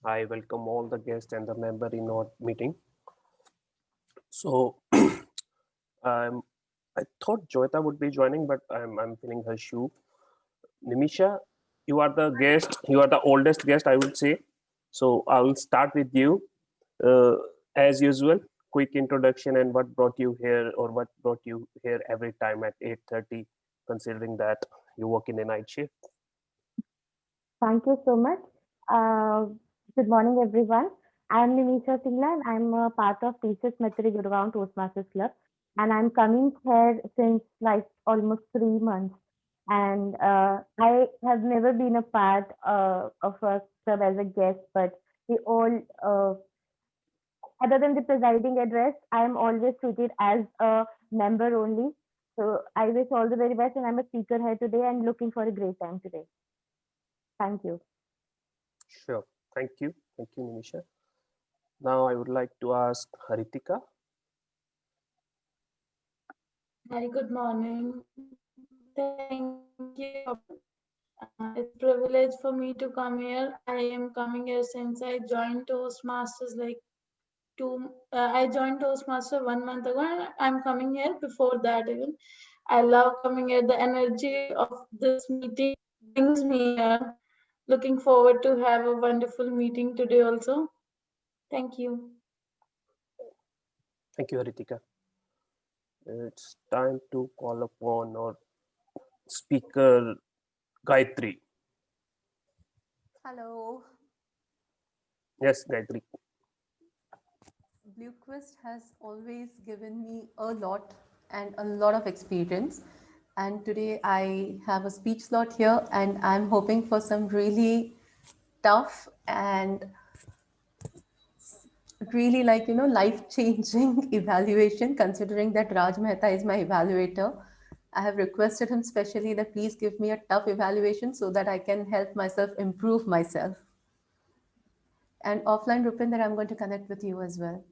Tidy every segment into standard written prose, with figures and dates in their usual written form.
I welcome all the guests and the member in our meeting. So I thought Joyita would be joining, but I'm feeling her shoe. Nimisha, you are the guest. You are the oldest guest, I would say. So I will start with you. Uh, as usual, quick introduction and what brought you here, or what brought you here every time at 8:30, considering that you work in a night shift. Thank you so much. Uh, Good morning, everyone. I'm Nimisha Singla, and I'm a part of Teachers Metri Gurgaon Toastmasters Club. And I'm coming here since like almost 3 months. And I have never been a part of a club as a guest, but we all, other than the presiding address, I am always treated as a member only. So I wish all the very best, and I'm a speaker here today and looking for a great time today. Thank you. Sure. Thank you, Nimisha. Now I would like to ask Haritika. Very good morning. Thank you, Kapil. It's a privilege for me to come here. I am coming here since I joined Toastmasters I joined Toastmaster 1 month ago, and I'm coming here before that even. I love coming here. The energy of this meeting brings me here. Looking forward to have a wonderful meeting today also. Thank you. Thank you, Haritika. It's time to call upon our speaker, Gayatri. Hello. Yes, Gayatri. BlueQuest has always given me a lot and a lot of experience. And today I have a speech slot here, and I'm hoping for some really tough and really life changing evaluation, considering that Raj Mehta is my evaluator. I have requested him specially that please give me a tough evaluation so that I can help myself improve myself. And offline, Rupinder, I'm going to connect with you as well.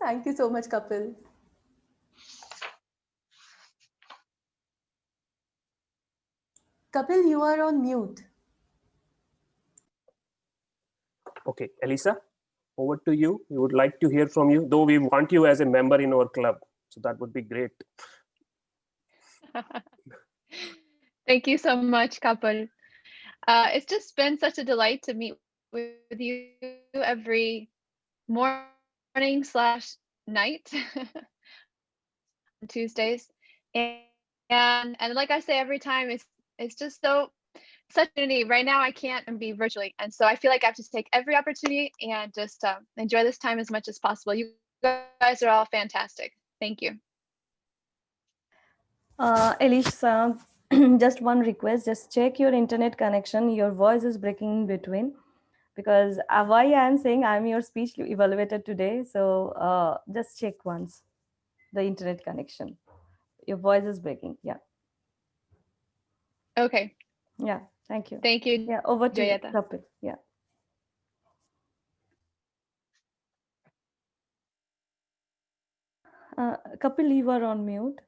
Thank you so much, Kapil. Kapil, you are on mute. Okay, Elisa, over to you. We would like to hear from you, though we want you as a member in our club. So that would be great. Thank you so much, Kapil. It's just been such a delight to meet with you every morning/night on Tuesdays. And like I say every time, it's just such a need. Right now I can't and be virtually. And so I feel like I have to take every opportunity and just enjoy this time as much as possible. You guys are all fantastic. Thank you. Elisa, just one request, just check your internet connection. Your voice is breaking in between, because why I'm saying I'm your speech evaluator today. So just check once the internet connection. Your voice is breaking. Yeah. Okay. Yeah. Thank you. Thank you. Yeah. Over to you, Joyita. Kapil. Yeah. Kapil, you are on mute.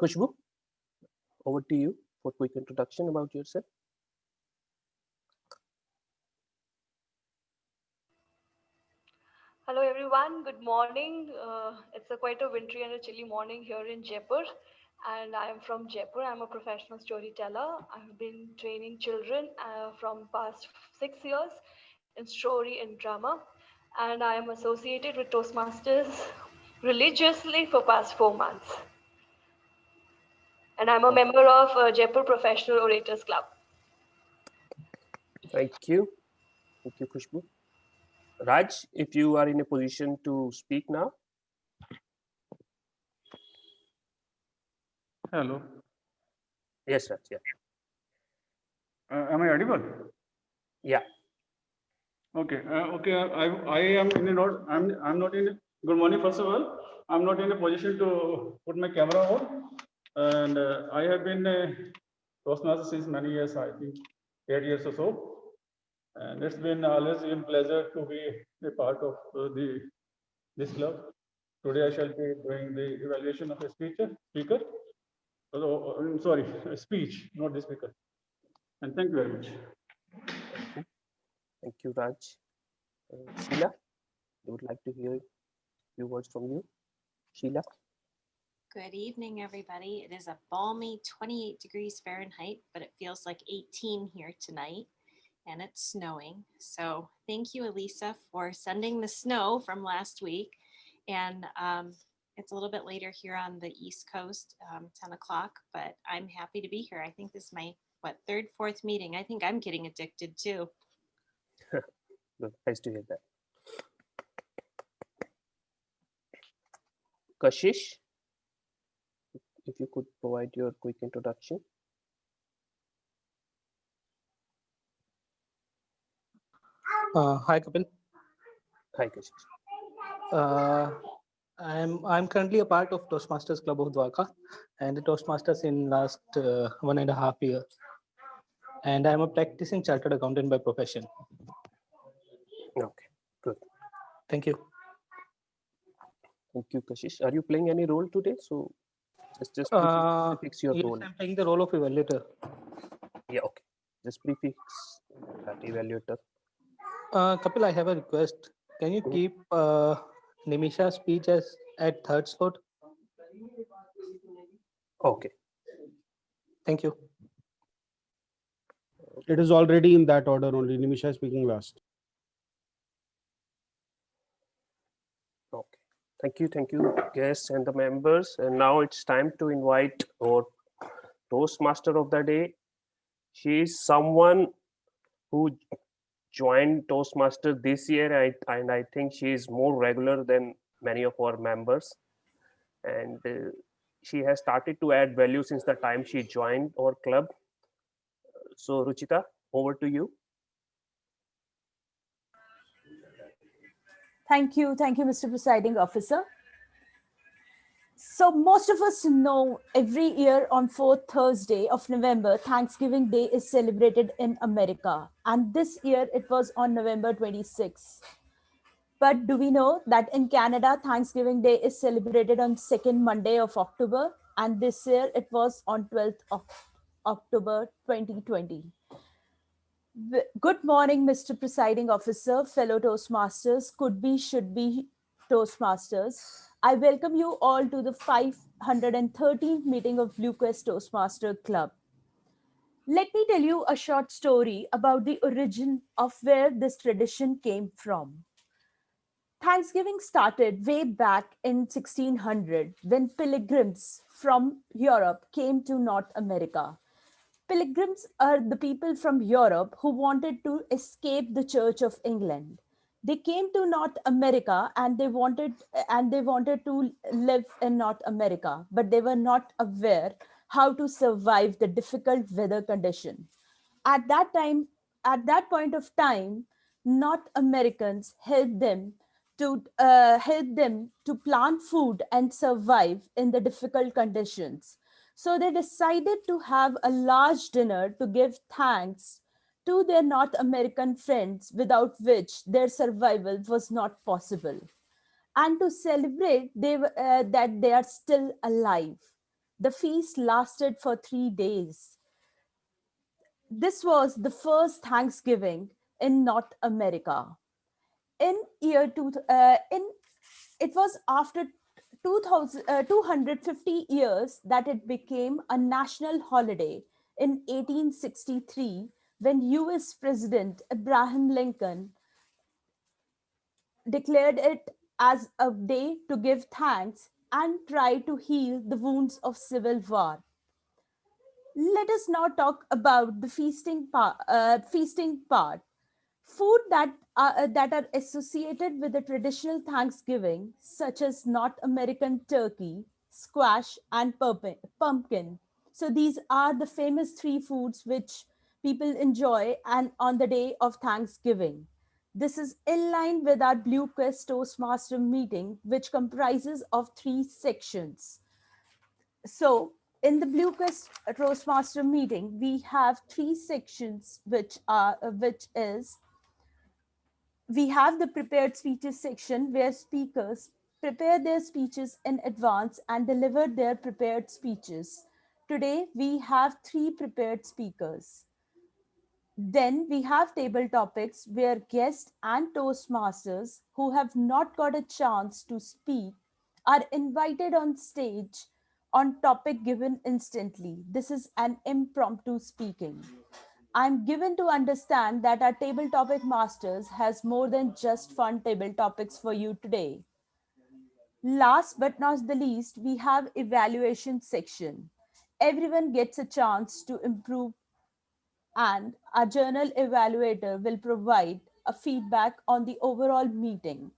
Kushbu, over to you for quick introduction about yourself. Hello everyone, good morning. It's quite a wintry and a chilly morning here in Jaipur, and I am from Jaipur. I'm a professional storyteller. I've been training children from past 6 years in story and drama, and I am associated with Toastmasters religiously for past 4 months. And I'm a member of Jaipur Professional Orators Club. Thank you. Thank you, Kushbu. Raj, if you are in a position to speak now. Hello. Yes, Raj. Yeah. Am I audible? Yeah. Okay. Okay. I am in a not. I'm not in. Good morning. First of all, I'm not in a position to put my camera on, and I have been Toastmaster since many years. I think 8 years or so, and it's been always a pleasure to be a part of this club. Today I shall be doing the evaluation of a speaker. Sorry, speech, not the speaker. And thank you very much. Thank you, Raj. Sheila, I would like to hear a few words from you. Sheila. Good evening, everybody. It is a balmy 28 degrees Fahrenheit, but it feels like 18 here tonight, and it's snowing. So thank you, Elisa, for sending the snow from last week. And it's a little bit later here on the East Coast, 10 o'clock, but I'm happy to be here. I think this is my, third, fourth meeting. I think I'm getting addicted too. Good. Nice to hear that. Kashish, if you could provide your quick introduction. Hi, Kapil. Hi, Kashish. I'm currently a part of Toastmasters Club of Dwarka and the Toastmasters in last 1.5 years. And I'm a practicing chartered accountant by profession. Okay, good. Thank you. Thank you, Kashish. Are you playing any role today? So just prefix your yes, role. I'm playing the role of evaluator. Yeah, okay. Just prefix that evaluator. Kapil, I have a request. Can you keep Nimisha's speech as at third slot? Okay. Thank you. It is already in that order only. Nimisha is speaking last. Okay. Thank you, guests and the members. And now it's time to invite our Toastmaster of the day. She is someone who joined Toastmaster this year, and I think she is more regular than many of our members. And she has started to add value since the time she joined our club. So, Ruchita, over to you. Thank you, Mr. Presiding Officer. So most of us know every year on 4th Thursday of November, Thanksgiving Day is celebrated in America. And this year it was on November 26. But do we know that in Canada, Thanksgiving Day is celebrated on 2nd Monday of October? And this year it was on 12th of October 2020. Good morning, Mr. Presiding Officer, fellow Toastmasters, could be, should be Toastmasters. I welcome you all to the 513th meeting of Blue Quest Toastmaster Club. Let me tell you a short story about the origin of where this tradition came from. Thanksgiving started way back in 1600 when pilgrims from Europe came to North America. Pilgrims are the people from Europe who wanted to escape the Church of England. They came to North America and they wanted to live in North America, but they were not aware how to survive the difficult weather condition. At that point of time, North Americans helped them to plant food and survive in the difficult conditions. So they decided to have a large dinner to give thanks to their North American friends, without which their survival was not possible. And to celebrate that they are still alive. The feast lasted for 3 days. This was the first Thanksgiving in North America. It was after 250 years that it became a national holiday in 1863 when US President Abraham Lincoln declared it as a day to give thanks and try to heal the wounds of civil war. Let us now talk about the feasting part. Food that are associated with the traditional Thanksgiving, such as North American turkey, squash, and pumpkin. So these are the famous 3 foods which people enjoy and on the day of Thanksgiving. This is in line with our Blue Quest Toastmaster meeting, which comprises of 3 sections. So in the Blue Quest Toastmaster meeting, we have 3 sections, which is we have the prepared speeches section where speakers prepare their speeches in advance and deliver their prepared speeches Today, we have 3 prepared speakers. Then we have table topics where guests and Toastmasters who have not got a chance to speak are invited on stage on topic given instantly. This is an impromptu speaking. I'm given to understand that our table topic masters has more than just fun table topics for you today. Last but not the least, we have evaluation section. Everyone gets a chance to improve and our journal evaluator will provide a feedback on the overall meeting.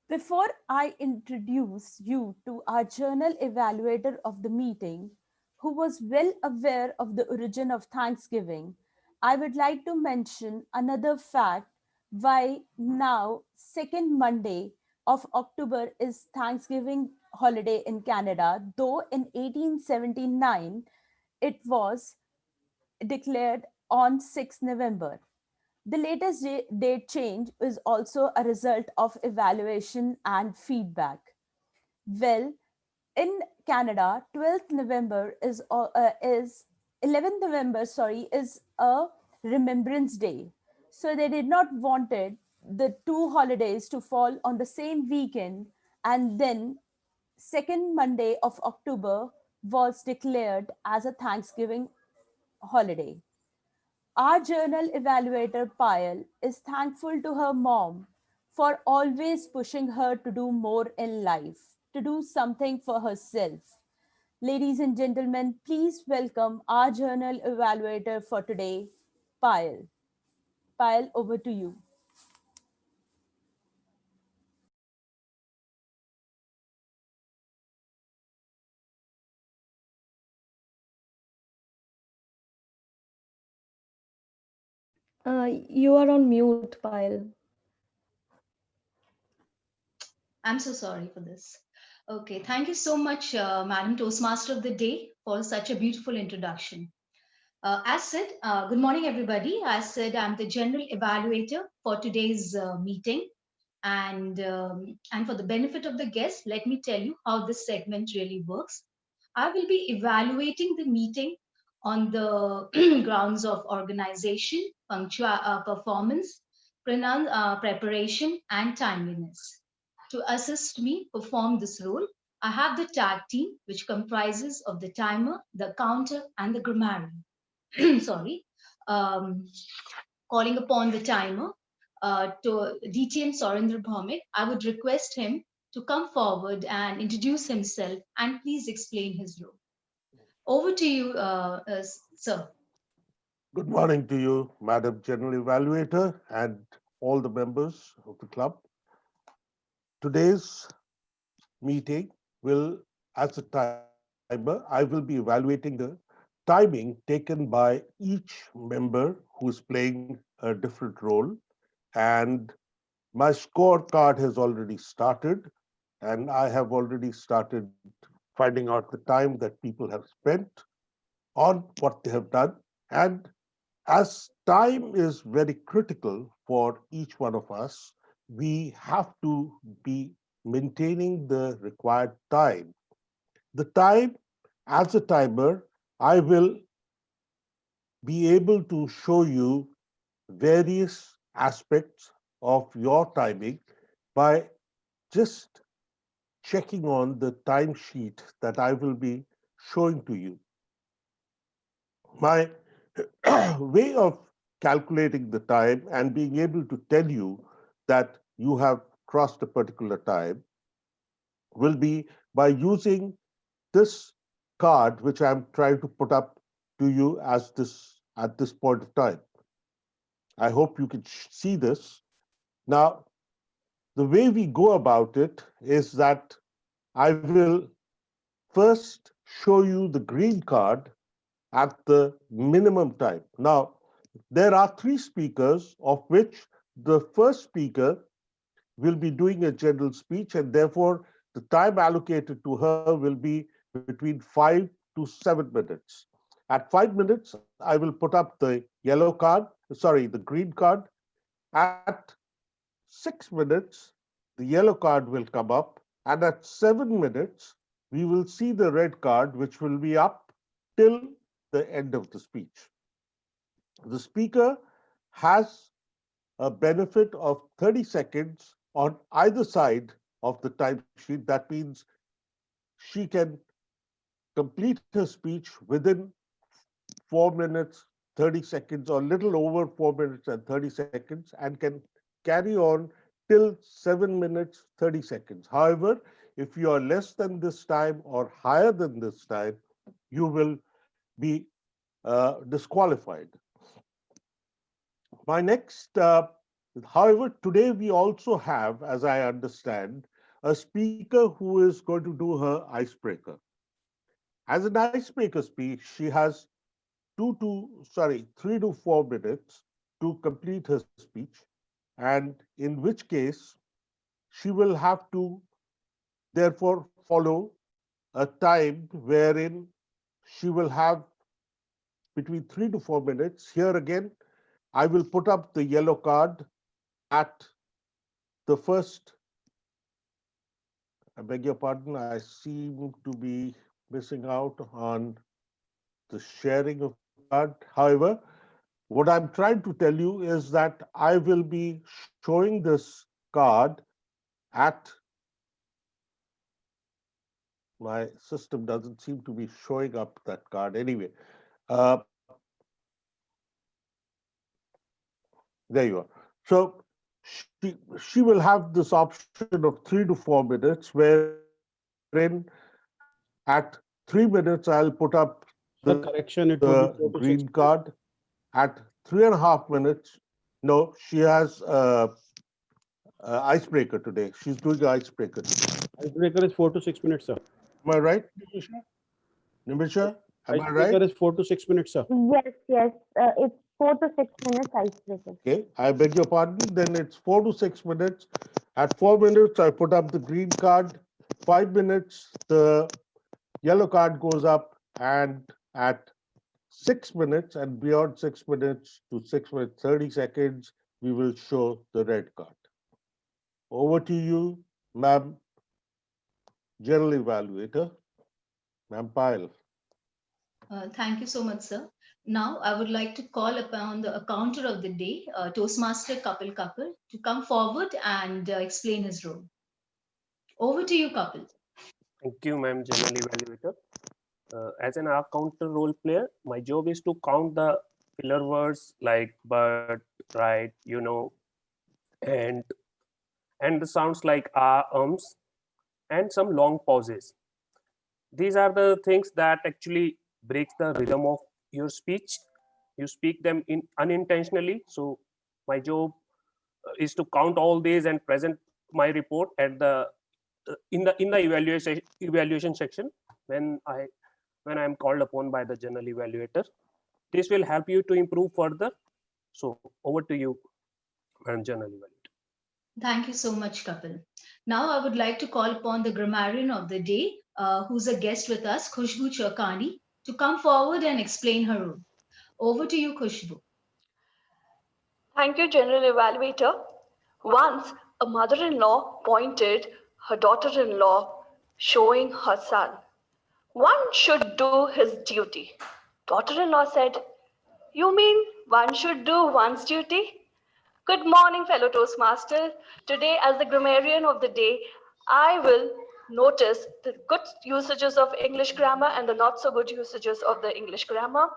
Before I introduce you to our journal evaluator of the meeting, who was well aware of the origin of Thanksgiving, I would like to mention another fact why now second Monday of October is Thanksgiving holiday in Canada, though in 1879 it was declared on 6 November. The latest date change is also a result of evaluation and feedback. Well, in Canada, 12th November is 11th November, sorry, is a Remembrance Day. So they did not wanted the two holidays to fall on the same weekend, and then second Monday of October was declared as a Thanksgiving holiday. Our journal evaluator, Payal, is thankful to her mom for always pushing her to do more in life, to do something for herself. Ladies and gentlemen, please welcome our journal evaluator for today, Payal. Payal, over to you. You are on mute, Payal. I'm so sorry for this. Okay, thank you so much, Madam Toastmaster of the Day, for such a beautiful introduction. As said, good morning, everybody. As said, I'm the general evaluator for today's meeting. And for the benefit of the guests, let me tell you how this segment really works. I will be evaluating the meeting on the grounds of organization, performance, preparation, and timeliness. To assist me perform this role, I have the tag team, which comprises of the timer, the counter, and the grammarian. Sorry. Calling upon the timer, to DTM Sorendra Bhaumik, I would request him to come forward and introduce himself and please explain his role. Over to you, sir. Good morning to you, Madam General Evaluator and all the members of the club. Today's meeting will, as a timer, I will be evaluating the timing taken by each member who is playing a different role. And my scorecard has already started, and I have already started finding out the time that people have spent on what they have done. And as time is very critical for each one of us, we have to be maintaining the required time. The time, as a timer, I will be able to show you various aspects of your timing by just checking on the timesheet that I will be showing to you. My way of calculating the time and being able to tell you that you have crossed a particular time will be by using this card, which I'm trying to put up to you as this at this point of time. I hope you can see this. Now, the way we go about it is that I will first show you the green card at the minimum time. Now, there are 3 speakers, of which the first speaker will be doing a general speech, and therefore the time allocated to her will be between 5 to 7 minutes. At 5 minutes, I will put up the the green card. At 6 minutes, the yellow card will come up, and at 7 minutes, we will see the red card, which will be up till the end of the speech. The speaker has a benefit of 30 seconds on either side of the timesheet. That means she can complete her speech within 4 minutes, 30 seconds, or little over 4 minutes and 30 seconds, and can carry on till 7 minutes, 30 seconds. However, if you are less than this time or higher than this time, you will be disqualified. My next, however, today we also have, as I understand, a speaker who is going to do her icebreaker. As an icebreaker speech, she has 3 to 4 minutes to complete her speech, and in which case she will have to therefore follow a time wherein she will have between 3 to 4 minutes. Here again, I will put up the yellow card at the first. I beg your pardon, I seem to be missing out on the sharing of card. However, what I'm trying to tell you is that I will be showing this card at, my system doesn't seem to be showing up that card anyway. There you are. So she will have this option of 3 to 4 minutes, wherein at 3 minutes I'll put up The correction, it would be 4 to 6 green card. At 3.5 minutes, no, she has icebreaker today. She's doing the icebreaker. Icebreaker is 4 to 6 minutes, sir. Am I right, Nimisha? Am I right? Icebreaker is 4 to 6 minutes, sir. Yes, yes. It's 4 to 6 minutes icebreaker. Okay, I beg your pardon. Then it's 4 to 6 minutes. At 4 minutes, I put up the green card. 5 minutes, the yellow card goes up, and at 6 minutes and beyond 6 minutes to 6 minutes 30 seconds, we will show the red card. Over to you, ma'am, general evaluator, ma'am Payal. Thank you so much, sir. Now, I would like to call upon the accounter of the day, Toastmaster Kapil Kapil, to come forward and explain his role. Over to you, Kapil. Thank you, ma'am, general evaluator. As an accountant role player, my job is to count the filler words like but, right, you know, and the sounds like ums, and some long pauses. These are the things that actually breaks the rhythm of your speech. You speak them unintentionally. So my job is to count all these and present my report at the in the evaluation section when I am called upon by the general evaluator. This will help you to improve further. So over to you, Madam General Evaluator. Thank you so much, Kapil. Now I would like to call upon the grammarian of the day, who's a guest with us, Khushbu Chakani, to come forward and explain her role. Over to you, Khushbu. Thank you, General Evaluator. Once, a mother-in-law pointed her daughter-in-law, showing her son. One should do his duty. Daughter-in-law said, "You mean one should do one's duty?" Good morning, fellow Toastmasters. Today, as the grammarian of the day, I will notice the good usages of English grammar and the not so good usages of the English grammar.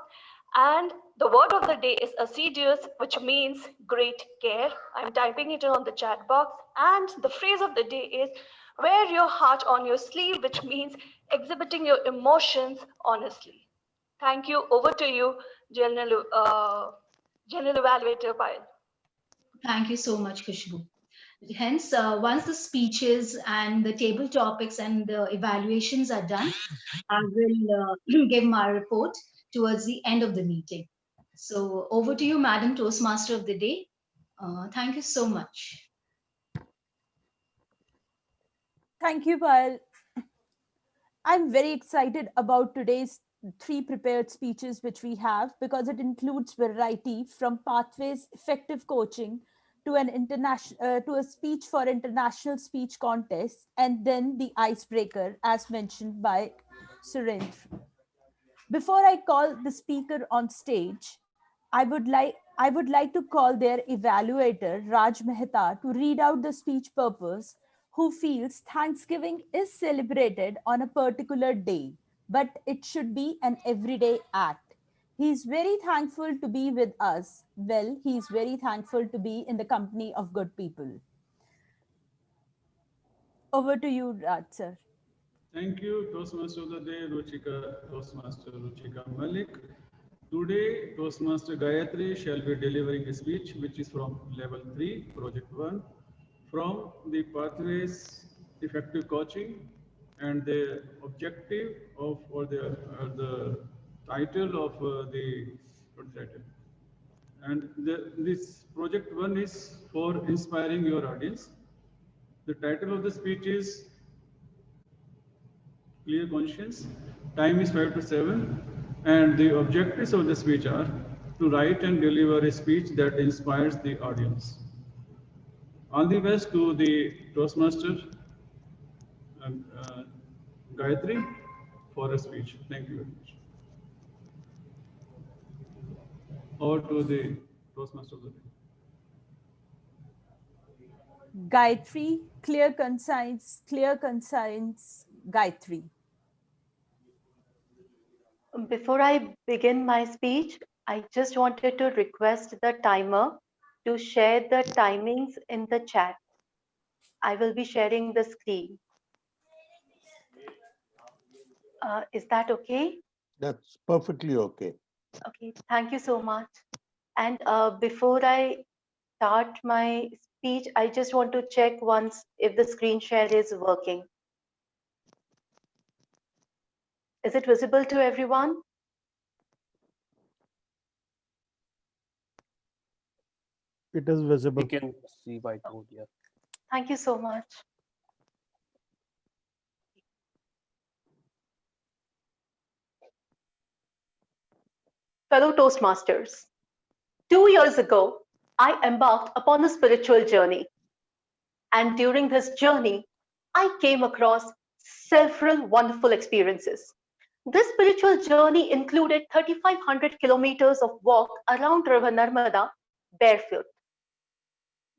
And the word of the day is assiduous, which means great care. I'm typing it on the chat box. And the phrase of the day is wear your heart on your sleeve, which means exhibiting your emotions honestly. Thank you. Over to you, General Evaluator Payal. Thank you so much, Khushbu. Hence, once the speeches and the table topics and the evaluations are done, I will give my report towards the end of the meeting. So over to you, Madam Toastmaster of the day. Thank you so much. Thank you, Payal. I'm very excited about today's 3 prepared speeches which we have, because it includes variety from pathways, effective coaching to an to a speech for international speech contest, and then the icebreaker, as mentioned by Surendra. Before I call the speaker on stage, I would like to call their evaluator, Raj Mehta, to read out the speech purpose, who feels Thanksgiving is celebrated on a particular day, but it should be an everyday act. He is very thankful to be with us. Well, he is very thankful to be in the company of good people. Over to you, Raj, sir. Thank you, Toastmaster of the Day, Toastmaster Ruchika Malik. Today, Toastmaster Gayatri shall be delivering a speech which is from level 3, project 1, from the Pathways Effective Coaching, and the objective of, or the title of what is the title? And this project 1 is for inspiring your audience. The title of the speech is Clear Conscience. Time is 5 to 7, and the objectives of the speech are to write and deliver a speech that inspires the audience. All the best to the Toastmaster Gayatri for a speech. Thank you very much. Over to the Toastmaster of the Day. Gayatri, clear, concise, Gayatri. Before I begin my speech, I just wanted to request the timer to share the timings in the chat. I will be sharing the screen. Is that okay? That's perfectly okay. Okay, thank you so much. And before I start my speech, I just want to check once if the screen share is working. Is it visible to everyone? It is visible. We can see whiteboard, yeah. Thank you so much. Fellow Toastmasters, 2 years ago, I embarked upon a spiritual journey. And during this journey, I came across several wonderful experiences. This spiritual journey included 3,500 kilometers of walk around River Narmada barefoot.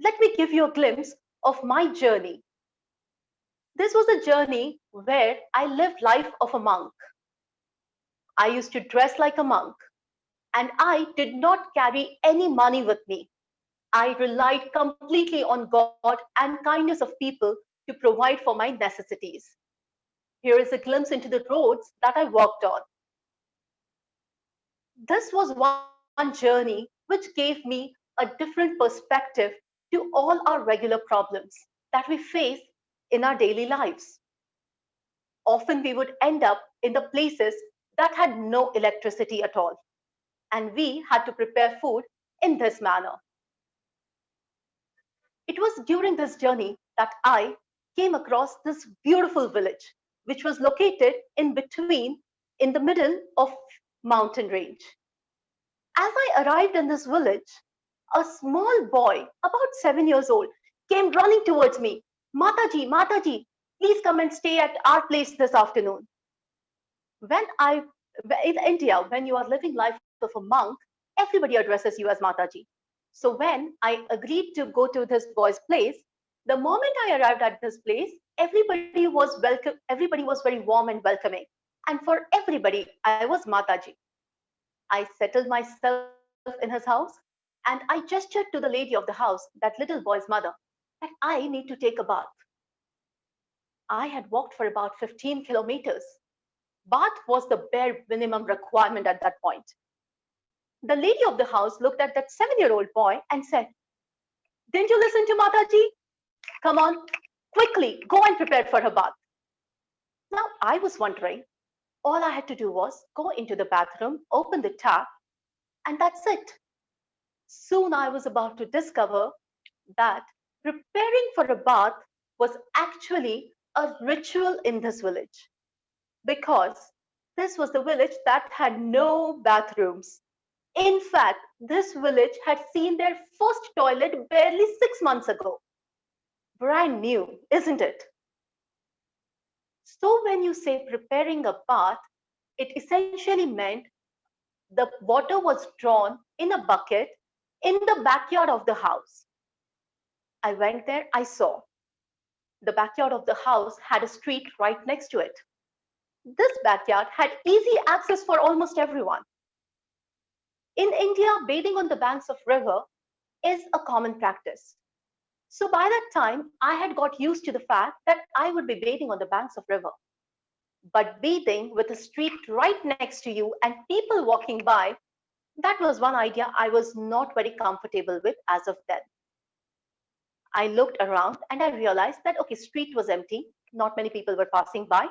Let me give you a glimpse of my journey. This was a journey where I lived life of a monk. I used to dress like a monk, and I did not carry any money with me. I relied completely on God and kindness of people to provide for my necessities. Here is a glimpse into the roads that I walked on. This was one journey which gave me a different perspective to all our regular problems that we face in our daily lives. Often we would end up in the places that had no electricity at all, and we had to prepare food in this manner. It was during this journey that I came across this beautiful village, which was located in the middle of mountain range. As I arrived in this village, a small boy, about 7 years old, came running towards me. Mataji, Mataji, please come and stay at our place this afternoon. In India, when you are living life of a monk, everybody addresses you as Mataji. So when I agreed to go to this boy's place, the moment I arrived at this place, everybody was welcome. Everybody was very warm and welcoming. And for everybody, I was Mataji. I settled myself in his house, and I gestured to the lady of the house, that little boy's mother, that I need to take a bath. I had walked for about 15 kilometers. Bath was the bare minimum requirement at that point. The lady of the house looked at that 7-year-old boy and said, "Didn't you listen to Mataji? Come on, quickly, go and prepare for her bath." Now, I was wondering, all I had to do was go into the bathroom, open the tap, and that's it. Soon I was about to discover that preparing for a bath was actually a ritual in this village, because this was the village that had no bathrooms. In fact, this village had seen their first toilet barely 6 months ago. Brand new, isn't it? So when you say preparing a bath, it essentially meant the water was drawn in a bucket in the backyard of the house. I went there, I saw. The backyard of the house had a street right next to it. This backyard had easy access for almost everyone. In India, bathing on the banks of river is a common practice. So by that time, I had got used to the fact that I would be bathing on the banks of river. But bathing with a street right next to you and people walking by, that was one idea I was not very comfortable with as of then. I looked around and I realized that, okay, street was empty. Not many people were passing by.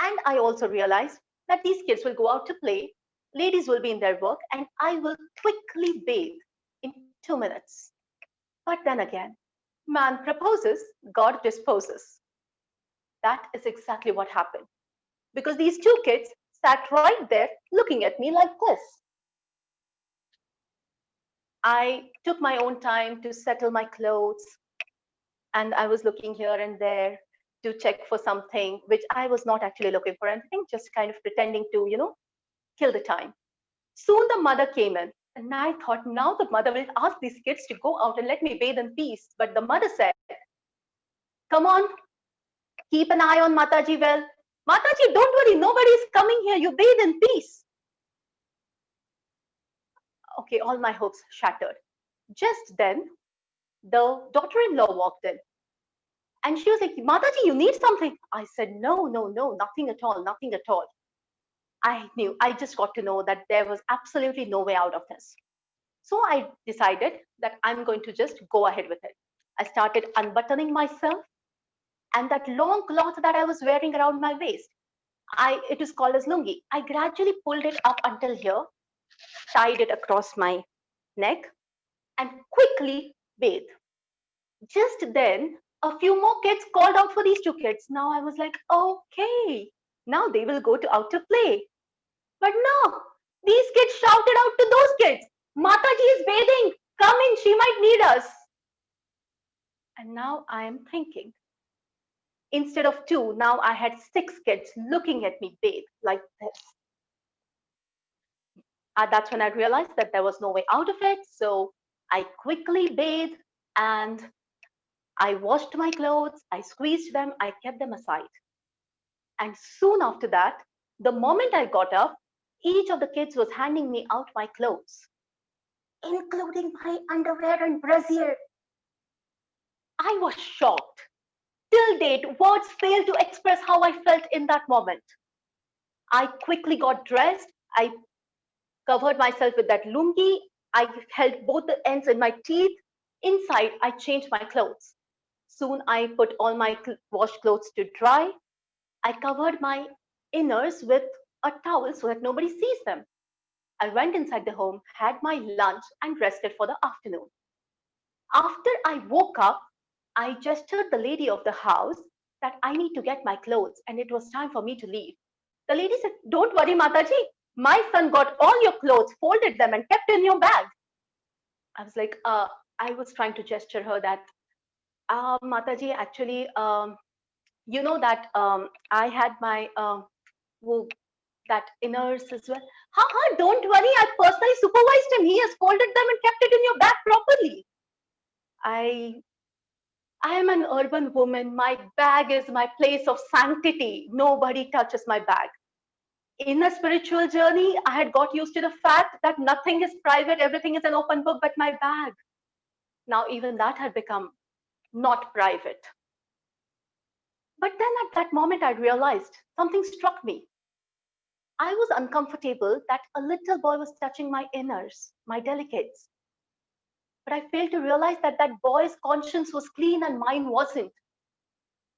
And I also realized that these kids will go out to play, ladies will be in their work, and I will quickly bathe in 2 minutes. But then again, man proposes, God disposes. That is exactly what happened. Because these two kids sat right there looking at me like this. I took my own time to settle my clothes, and I was looking here and there to check for something which I was not actually looking for anything, just kind of pretending to, kill the time. Soon the mother came in, and I thought now the mother will ask these kids to go out and let me bathe in peace. But the mother said, come on, keep an eye on Mataji well. Mataji, don't worry, nobody is coming here. You bathe in peace. Okay, all my hopes shattered. Just then, the daughter-in-law walked in. And she was like, Mataji, you need something? I said, no, nothing at all, nothing at all. I just got to know that there was absolutely no way out of this. So I decided that I'm going to just go ahead with it. I started unbuttoning myself, and that long cloth that I was wearing around my waist, it is called as lungi. I gradually pulled it up until here, tied it across my neck, and quickly bathed. Just then, a few more kids called out for these two kids. Now I was like, okay, now they will go out to play. But no, these kids shouted out to those kids, Mataji is bathing, come in, she might need us. And now I am thinking, instead of 2, now I had 6 kids looking at me bathe like this. That's when I realized that there was no way out of it. So I quickly bathed and I washed my clothes, I squeezed them, I kept them aside. And soon after that, the moment I got up, each of the kids was handing me out my clothes, including my underwear and brassiere. I was shocked. Till date, words fail to express how I felt in that moment. I quickly got dressed. I covered myself with that lungi. I held both the ends in my teeth. Inside, I changed my clothes. Soon I put all my washed clothes to dry. I covered my inners with a towel so that nobody sees them. I went inside the home, had my lunch, and rested for the afternoon. After I woke up, I gestured the lady of the house that I need to get my clothes, and it was time for me to leave. The lady said, don't worry, Mataji. My son got all your clothes, folded them, and kept in your bag. I was like, I was trying to gesture her that, Mataji, actually, you know that I had my that inners as well. Don't worry, I personally supervised him. He has folded them and kept it in your bag properly. I am an urban woman. My bag is my place of sanctity. Nobody touches my bag. In a spiritual journey, I had got used to the fact that nothing is private, everything is an open book but my bag. Now even that had become not private. But then at that moment, I realized something struck me. I was uncomfortable that a little boy was touching my inners, my delicates. But I failed to realize that that boy's conscience was clean and mine wasn't.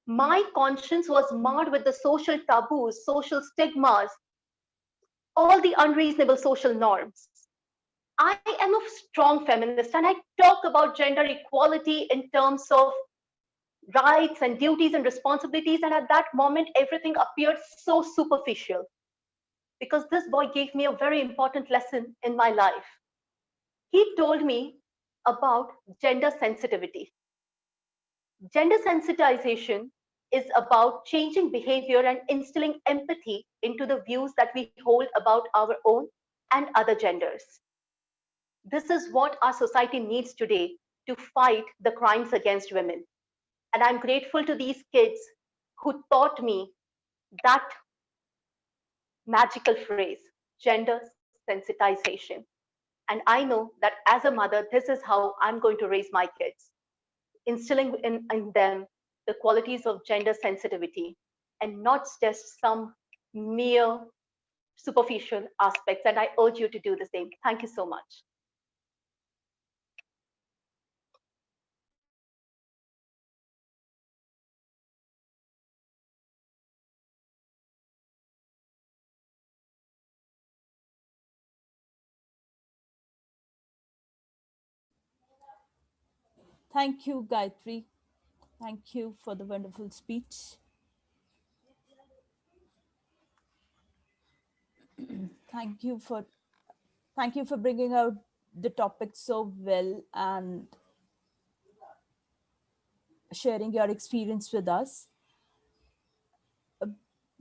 My conscience was marred with the social taboos, social stigmas, all the unreasonable social norms. I am a strong feminist and I talk about gender equality in terms of rights and duties and responsibilities. And at that moment, everything appeared so superficial. because this boy gave me a very important lesson in my life. He told me about gender sensitivity. Gender sensitization is about changing behavior and instilling empathy into the views that we hold about our own and other genders. This is what our society needs today to fight the crimes against women. And I'm grateful to these kids who taught me that magical phrase, gender sensitization. And I know that as a mother, this is how I'm going to raise my kids, instilling in them the qualities of gender sensitivity and not just some mere superficial aspects. And I urge you to do the same. Thank you so much. Thank you, Gayatri. Thank you for the wonderful speech. Thank you for bringing out the topic so well and sharing your experience with us.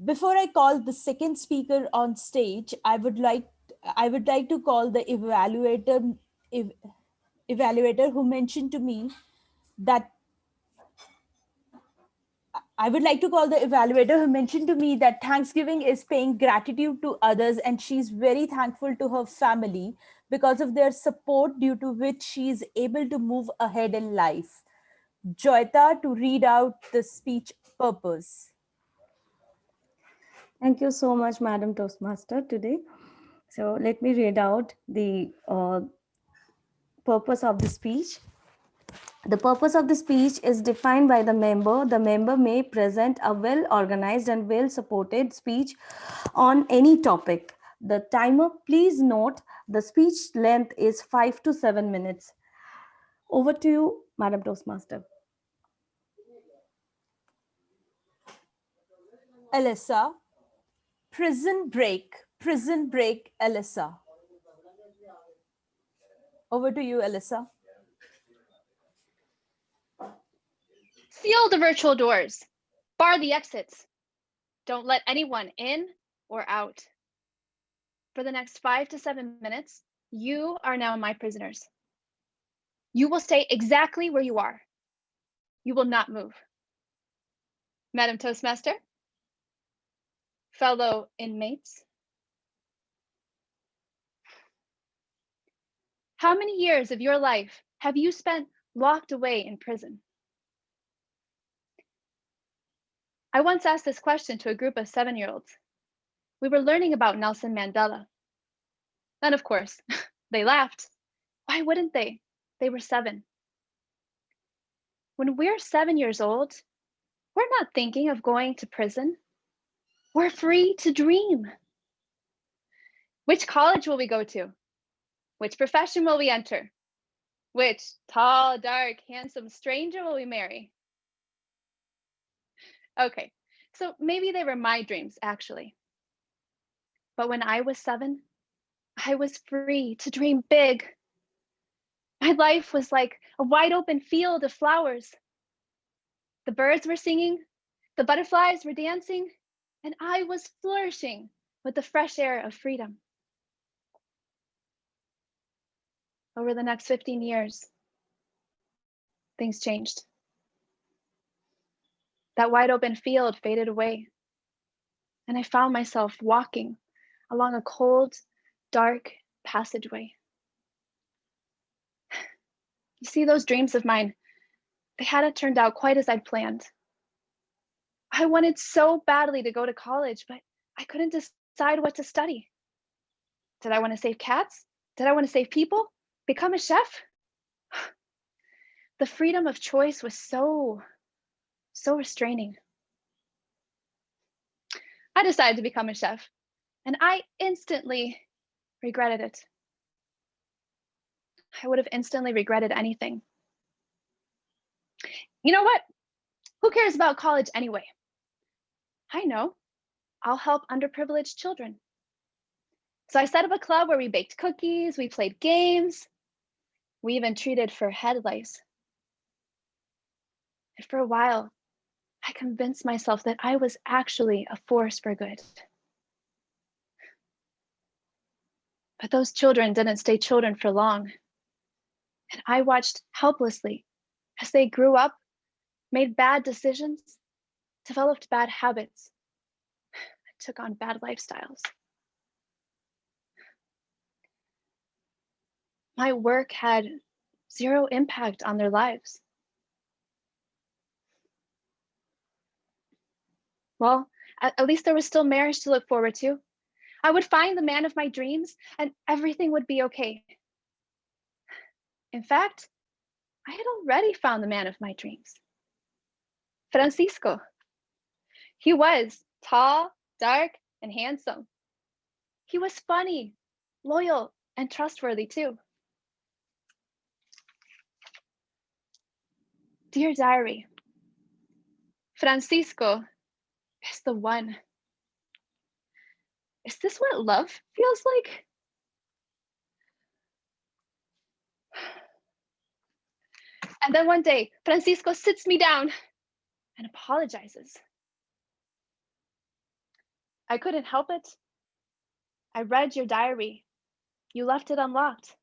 Before I call the second speaker on stage, I would like to call the evaluator who mentioned to me that Thanksgiving is paying gratitude to others, and she's very thankful to her family because of their support, due to which she is able to move ahead in life. Joyita to read out the speech purpose. Thank you so much, Madam Toastmaster, today. So let me read out the purpose of the speech. The purpose of the speech is defined by the member. The member may present a well-organized and well-supported speech on any topic. The timer, please note, the speech length is 5 to 7 minutes. Over to you, Madam Toastmaster. Alyssa, prison break, Alyssa. Over to you, Alyssa. Seal the virtual doors. Bar the exits. Don't let anyone in or out. For the next 5 to 7 minutes, you are now my prisoners. You will stay exactly where you are. You will not move. Madam Toastmaster, fellow inmates, how many years of your life have you spent locked away in prison? I once asked this question to a group of 7-year-olds. We were learning about Nelson Mandela. And of course, they laughed. Why wouldn't they? They were 7. When we're 7 years old, we're not thinking of going to prison. We're free to dream. Which college will we go to? Which profession will we enter? Which tall, dark, handsome stranger will we marry? Okay, so maybe they were my dreams, actually. But when I was 7, I was free to dream big. My life was like a wide open field of flowers. The birds were singing, the butterflies were dancing, and I was flourishing with the fresh air of freedom. Over the next 15 years, things changed. That wide open field faded away, and I found myself walking along a cold, dark passageway. You see, those dreams of mine, they hadn't turned out quite as I'd planned. I wanted so badly to go to college, but I couldn't decide what to study. Did I want to save cats? Did I want to save people? Become a chef? The freedom of choice was so restraining. I decided to become a chef, and I instantly regretted it. I would have instantly regretted anything. You know what? Who cares about college anyway? I know. I'll help underprivileged children. So I set up a club where we baked cookies, we played games, we even treated for head lice. And for a while, I convinced myself that I was actually a force for good. But those children didn't stay children for long. And I watched helplessly as they grew up, made bad decisions, developed bad habits, and took on bad lifestyles. My work had zero impact on their lives. Well, at least there was still marriage to look forward to. I would find the man of my dreams and everything would be okay. In fact, I had already found the man of my dreams. Francisco. He was tall, dark, and handsome. He was funny, loyal, and trustworthy too. Dear diary, Francisco is the one. Is this what love feels like? And then one day, Francisco sits me down and apologizes. I couldn't help it. I read your diary. You left it unlocked.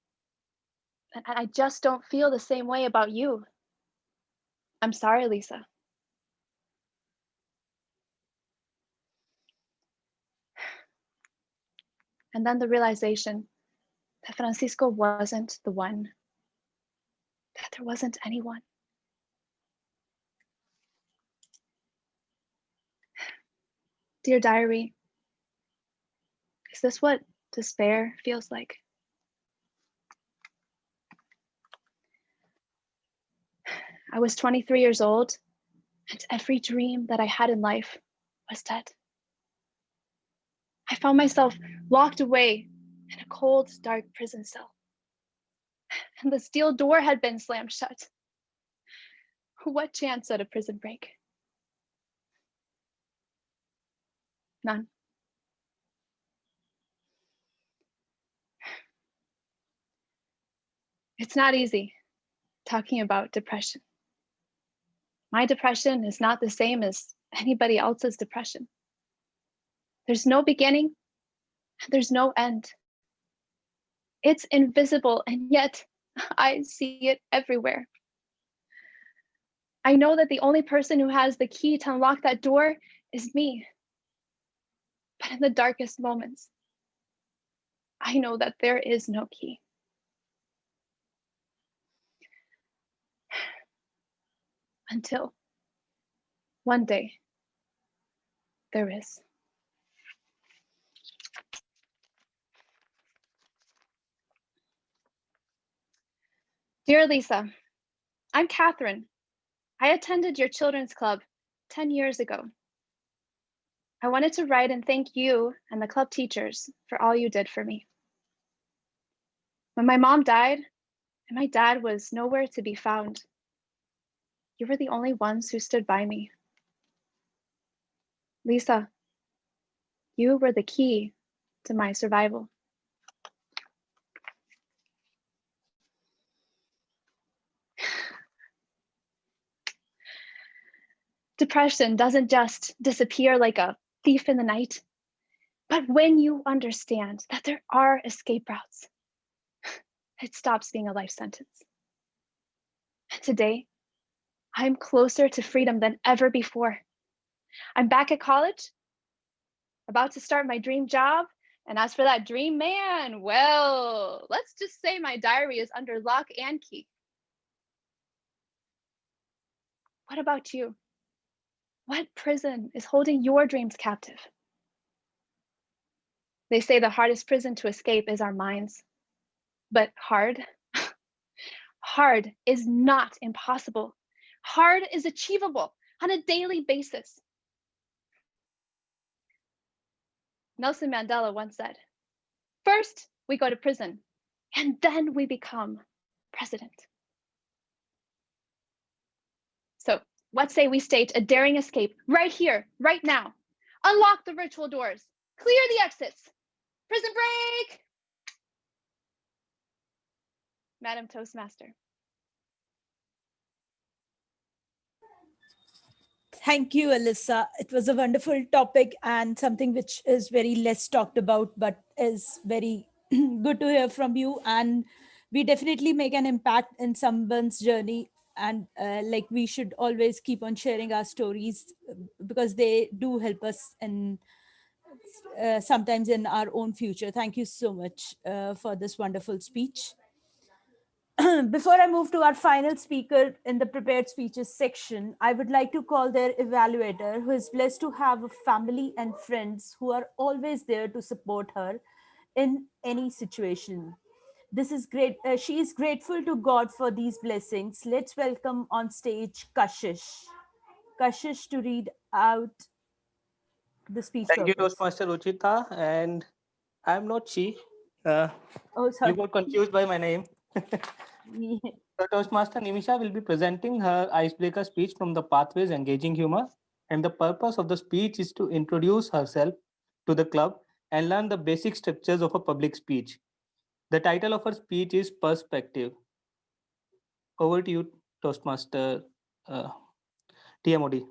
And I just don't feel the same way about you. I'm sorry, Lisa. And then the realization that Francisco wasn't the one, that there wasn't anyone. Dear diary, is this what despair feels like? I was 23 years old, and every dream that I had in life was dead. I found myself locked away in a cold, dark prison cell. And the steel door had been slammed shut. What chance at a prison break? None. It's not easy talking about depression. My depression is not the same as anybody else's depression. There's no beginning, and there's no end. It's invisible, and yet I see it everywhere. I know that the only person who has the key to unlock that door is me. But in the darkest moments, I know that there is no key. Until one day, there is. Dear Lisa, I'm Catherine. I attended your children's club 10 years ago. I wanted to write and thank you and the club teachers for all you did for me. When my mom died and my dad was nowhere to be found, you were the only ones who stood by me. Lisa, you were the key to my survival. Depression doesn't just disappear like a thief in the night, but when you understand that there are escape routes, it stops being a life sentence. And today, I'm closer to freedom than ever before. I'm back at college, about to start my dream job. And as for that dream man, well, let's just say my diary is under lock and key. What about you? What prison is holding your dreams captive? They say the hardest prison to escape is our minds. But hard is not impossible. Hard is achievable on a daily basis. Nelson Mandela once said, first we go to prison, and then we become president. So let's say we stage a daring escape right here, right now. Unlock the virtual doors, clear the exits. Prison break! Madam Toastmaster. Thank you, Alyssa. It was a wonderful topic and something which is very less talked about, but is very good to hear from you. And we definitely make an impact in someone's journey. And like we should always keep on sharing our stories because they do help us in sometimes in our own future. Thank you so much for this wonderful speech. Before I move to our final speaker in the prepared speeches section, I would like to call their evaluator, who is blessed to have a family and friends who are always there to support her in any situation. This is great. She is grateful to God for these blessings. Let's welcome on stage Kashish. Kashish to read out the speech Thank you, purpose. Toastmaster Ruchita. And I'm not she. Uh, Oh, sorry. You got confused by my name. So Toastmaster Nimisha will be presenting her icebreaker speech from the Pathways Engaging Humor. And the purpose of the speech is to introduce herself to the club and learn the basic structures of a public speech. The title of her speech is Perspective. Over to you, Toastmaster TMOD.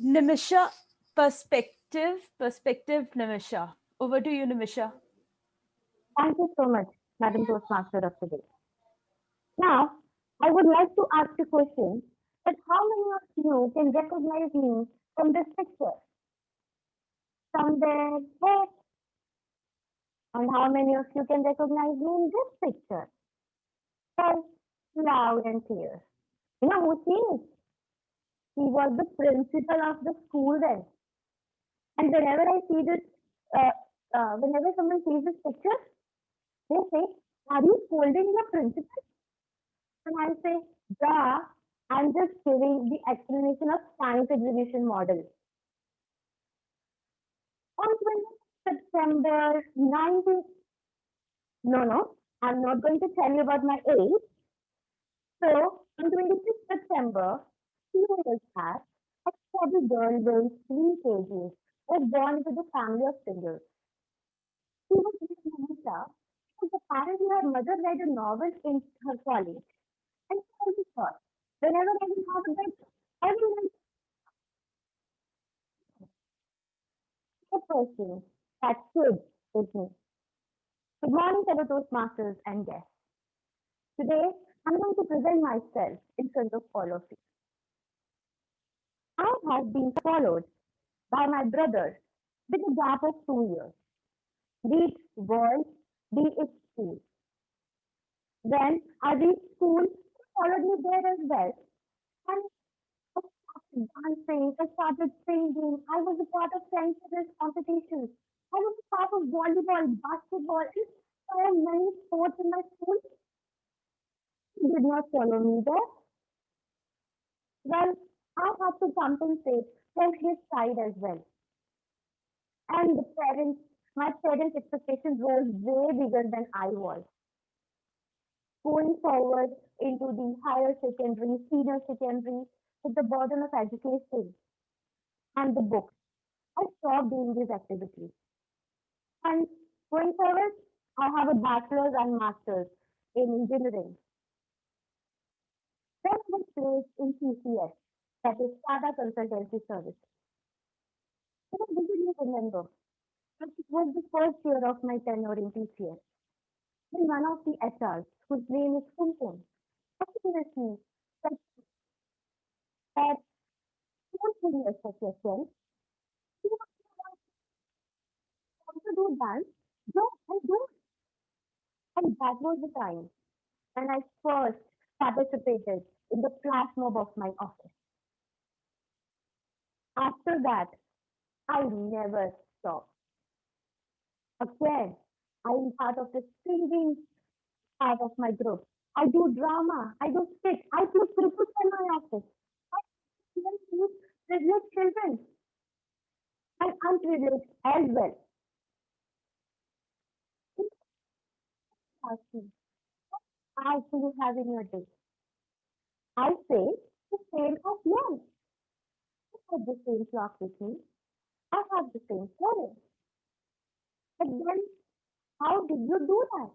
Nimisha, perspective, Nimisha. Over to you, Nimisha. Thank you so much, Madam Toastmaster of the day. Now, I would like to ask a question that how many of you can recognize me from this picture? Somewhere here. And how many of you can recognize me in this picture? Well, loud and clear. You know who she is? She was the principal of the school then. And whenever I see this, whenever someone sees this picture, they say, "Are you scolding the principal?" And I say, "Yeah, I'm just giving the explanation of science exhibition model." On 20th September 19... No, I'm not going to tell you about my age. So, on 26th September, 2 years back, a chubby girl weighing 3 kgs was born into the family of singers. She was named Nita because apparently her mother read a novel in her college. And she also thought, whenever I will have a bit, I will like a person that should with me. Good morning, fellow Toastmasters and guests. Today, I'm going to present myself in front of all of you. I have been followed by my brother with a gap of 2 years, be it world, be it school. Then I reached school, he followed me there as well. And I started dancing, I started singing, I was a part of sensory competitions, I was a part of volleyball, basketball, and so many sports in my school. He did not follow me there. Well, I had to compensate from his side as well. And my parents' expectations were way bigger than I was. Going forward into the higher secondary, senior secondary, with the burden of education and the books, I stopped doing these activities. And going forward, I have a bachelor's and master's in engineering. Then I was placed in TCS, that is Tata Consultancy Services. I vividly remember that it was the first year of my tenure in TCS. Then one of the HRs, whose name is Kumkum, asked me that don't really expect yourself. You want to do dance? Go and do it. And that was the time when I first participated in the flash mob of my office. After that, I never stopped. Again, I am part of the singing part of my group. I do drama, I do skits, I do cricket in my office. I even teach privileged children and unprivileged as well. Ask me, what do you have in your day? I say the same as yours. You have the same clock with me. I have the same parents. But then, how did you do that?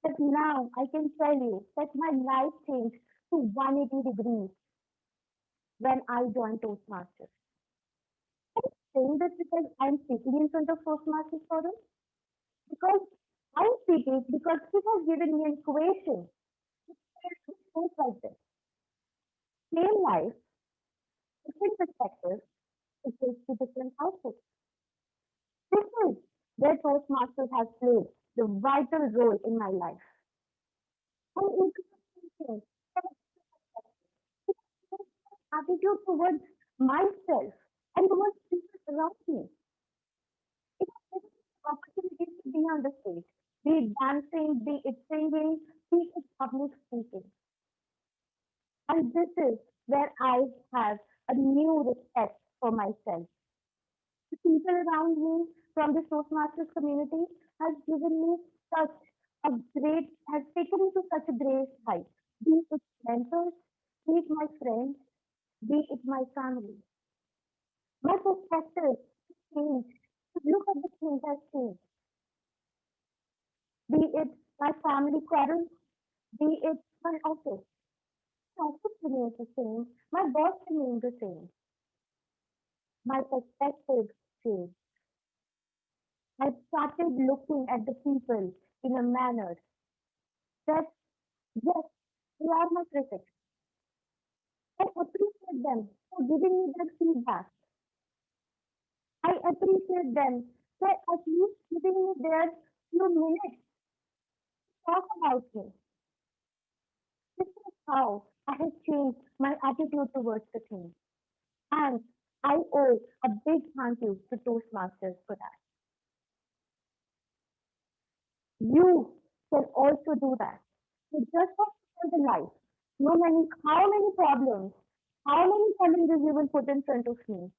But now I can tell you that my life changed to 180 degrees when I joined Toastmasters. I'm saying this because I'm speaking in front of Toastmasters Forum. Because I'm speaking because it has given me an equation. It goes like this. Same life, different perspectives, equals to different outputs. This is where Toastmasters has played the vital role in my life. And it attitude towards myself and towards people around me. It has given me opportunities to be on the stage, be it dancing, be it singing, be it public speaking. And this is where I have a new respect for myself. The people around me from the Toastmasters community has given me such a great, has taken me to such a great height. Be it mentors, be it my friends, be it my family. My perspective has changed. Look at the things has changed. Be it my family quarrels, be it my office. My office remains the same. My boss remains the same. My perspective changed. I started looking at the people in a manner that, yes, they are my critics. I appreciate them for giving me their feedback. I appreciate them for at least giving me their few minutes to talk about me. This is how I have changed my attitude towards the thing. And I owe a big thank you to Toastmasters for that. You can also do that. You just have to live the life. No matter how many problems, how many challenges you will put in front of me,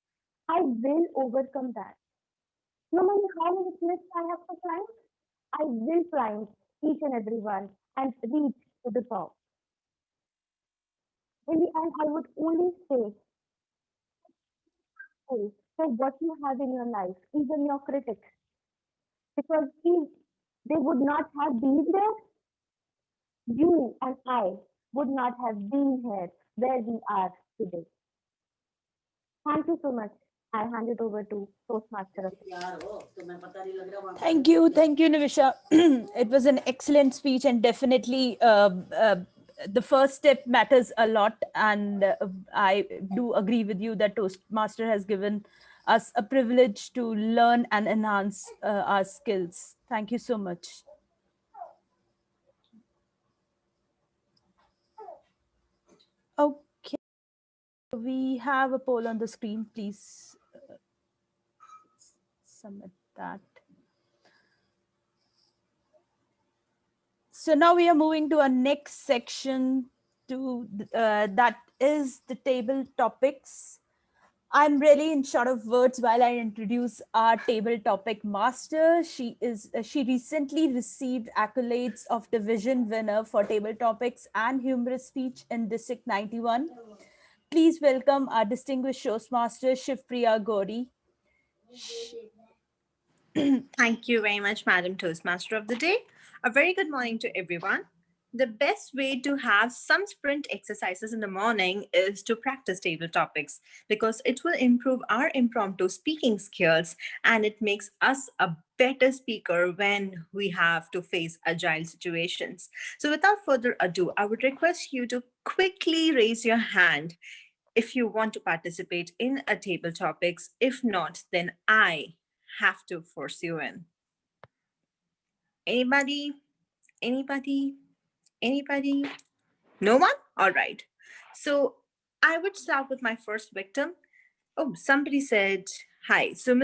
I will overcome that. No matter how many cliffs I have to climb, I will climb each and every one and reach to the top. In the end, I would only say for what you have in your life, even your critics. Because if they would not have been there, you and I would not have been here where we are today. Thank you so much. I hand it over to Toastmaster. Thank you, Nimisha. It was an excellent speech, and definitely the first step matters a lot. And I do agree with you that Toastmaster has given us a privilege to learn and enhance our skills. Thank you so much. Okay, we have a poll on the screen. Please submit that. So now we are moving to our next section that is the table topics. I'm really in short of words while I introduce our table topic master. She recently received accolades of division winner for table topics and humorous speech in District 91. Please welcome our distinguished Toastmaster Shivpriya Gauri. Thank you very much, Madam Toastmaster of the Day. A very good morning to everyone. The best way to have some sprint exercises in the morning is to practice table topics because it will improve our impromptu speaking skills and it makes us a better speaker when we have to face agile situations. So without further ado, I would request you to quickly raise your hand if you want to participate in a table topics. If not, then I have to force you in. Anybody? Anybody? Anybody? No one? All right. So I would start with my first victim. Oh, somebody said hi. So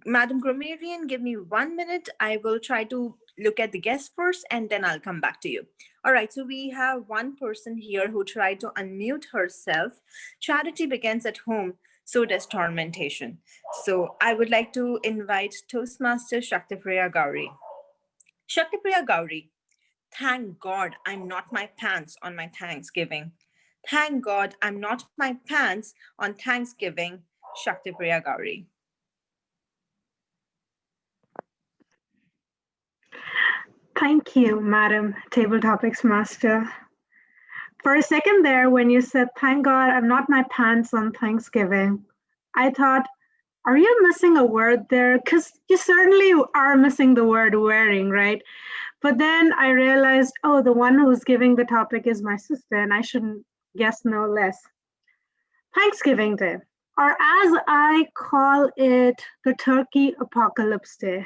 Madam Grammarian, give me 1 minute. I will try to look at the guest first and then I'll come back to you. All right, so we have one person here who tried to unmute herself. Charity begins at home, so does tormentation. So I would like to invite Toastmaster Shaktipriya Gauri. Shaktipriya Gauri, thank God I'm not my pants on my Thanksgiving. Thank God I'm not my pants on Thanksgiving. Shaktipriya Gauri. Thank you, Madam Table Topics Master. For a second there, when you said, "Thank God I'm not my pants on Thanksgiving," I thought, are you missing a word there? Because you certainly are missing the word wearing, right? But then I realized, oh, the one who's giving the topic is my sister, and I shouldn't guess no less. Thanksgiving Day, or as I call it, the Turkey Apocalypse Day.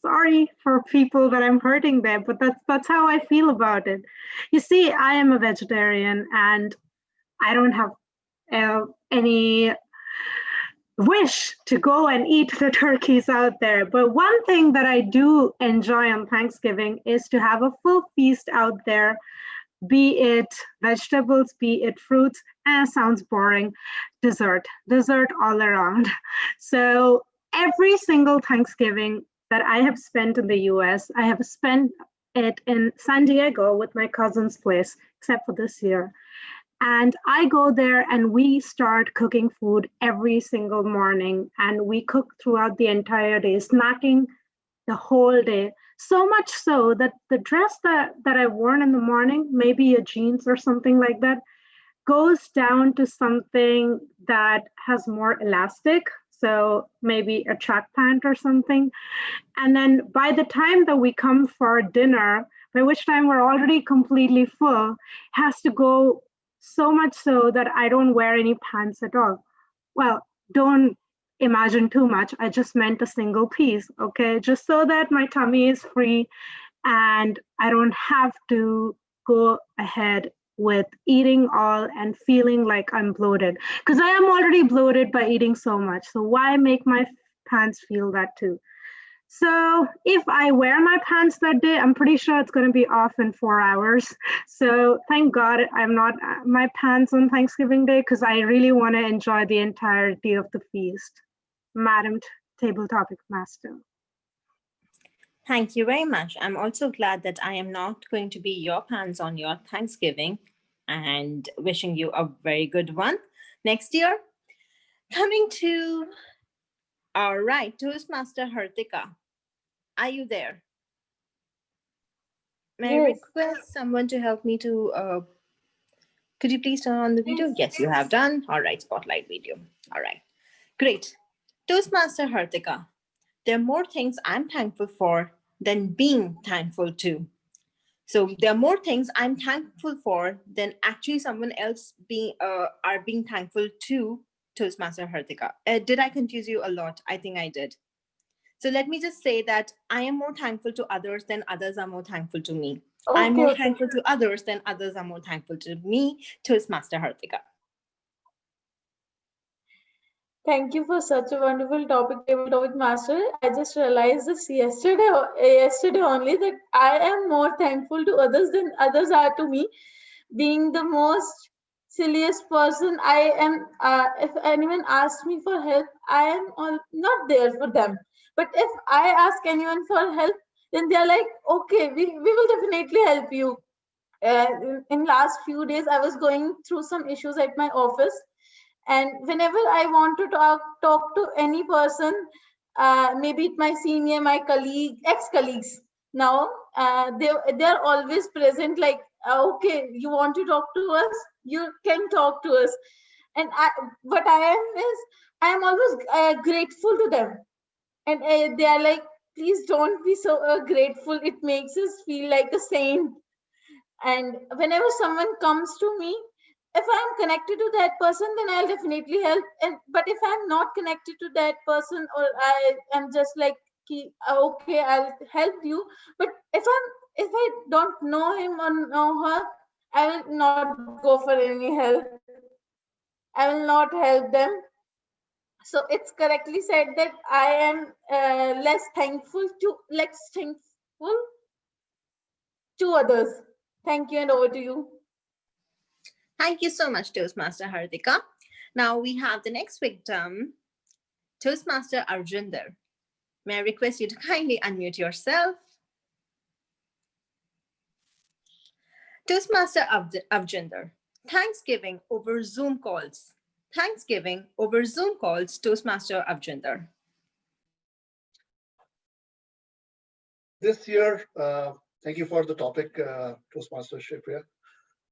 Sorry for people that I'm hurting there, but that's how I feel about it. You see, I am a vegetarian and I don't have any wish to go and eat the turkeys out there. But one thing that I do enjoy on Thanksgiving is to have a full feast out there, be it vegetables, be it fruits, and sounds boring, dessert all around. So every single Thanksgiving that I have spent in the US, I have spent it in San Diego with my cousin's place, except for this year. And I go there and we start cooking food every single morning, and we cook throughout the entire day, snacking the whole day. So much so that the dress that I've worn in the morning, maybe a jeans or something like that, goes down to something that has more elastic. So maybe a track pant or something. And then by the time that we come for dinner, by which time we're already completely full, has to go so much so that I don't wear any pants at all. Well, don't imagine too much. I just meant a single piece, okay? Just so that my tummy is free and I don't have to go ahead with eating all and feeling like I'm bloated. Because I am already bloated by eating so much. So why make my pants feel that too? So if I wear my pants that day, I'm pretty sure it's going to be off in 4 hours. So thank God I'm not my pants on Thanksgiving Day, because I really want to enjoy the entirety of the feast. Madam Table Topic Master. Thank you very much. I'm also glad that I am not going to be your pants on your Thanksgiving, and wishing you a very good one next year. Coming to, all right, Toastmaster Hartika, are you there? May I request someone to help me to, could you please turn on the video? Yes, you have done. All right, spotlight video. All right, great. Toastmaster Hartika, there are more things I'm thankful for than being thankful to. So there are more things I'm thankful for than actually someone else are being thankful to, Toastmaster Hartika. Did I confuse you a lot? I think I did. So let me just say that I am more thankful to others than others are more thankful to me. Okay, I'm more thankful to others than others are more thankful to me, Toastmaster Hartika. Thank you for such a wonderful topic, Table Topic Master. I just realized this yesterday only, that I am more thankful to others than others are to me. Being the most silliest person, I am. If anyone asks me for help, I am not there for them. But if I ask anyone for help, then they are like, "Okay, we will definitely help you." In last few days, I was going through some issues at my office. And whenever I want to talk to any person, maybe my senior, my colleague, ex-colleagues, now they're always present. Like, okay, you want to talk to us, you can talk to us. And what I am always grateful to them. And they are like, please don't be so grateful. It makes us feel like a saint. And whenever someone comes to me, if I'm connected to that person, then I'll definitely help. But if I'm not connected to that person, or I am just like, okay, I'll help you. But if I don't know him or know her, I will not go for any help. I will not help them. So it's correctly said that I am less thankful to others. Thank you, and over to you. Thank you so much, Toastmaster Hartika. Now we have the next victim, Toastmaster Arjinder. May I request you to kindly unmute yourself? Toastmaster Arjinder, Thanksgiving over Zoom calls. Thanksgiving over Zoom calls, Toastmaster Avjinder? This year, thank you for the topic, Toastmaster Shripriya.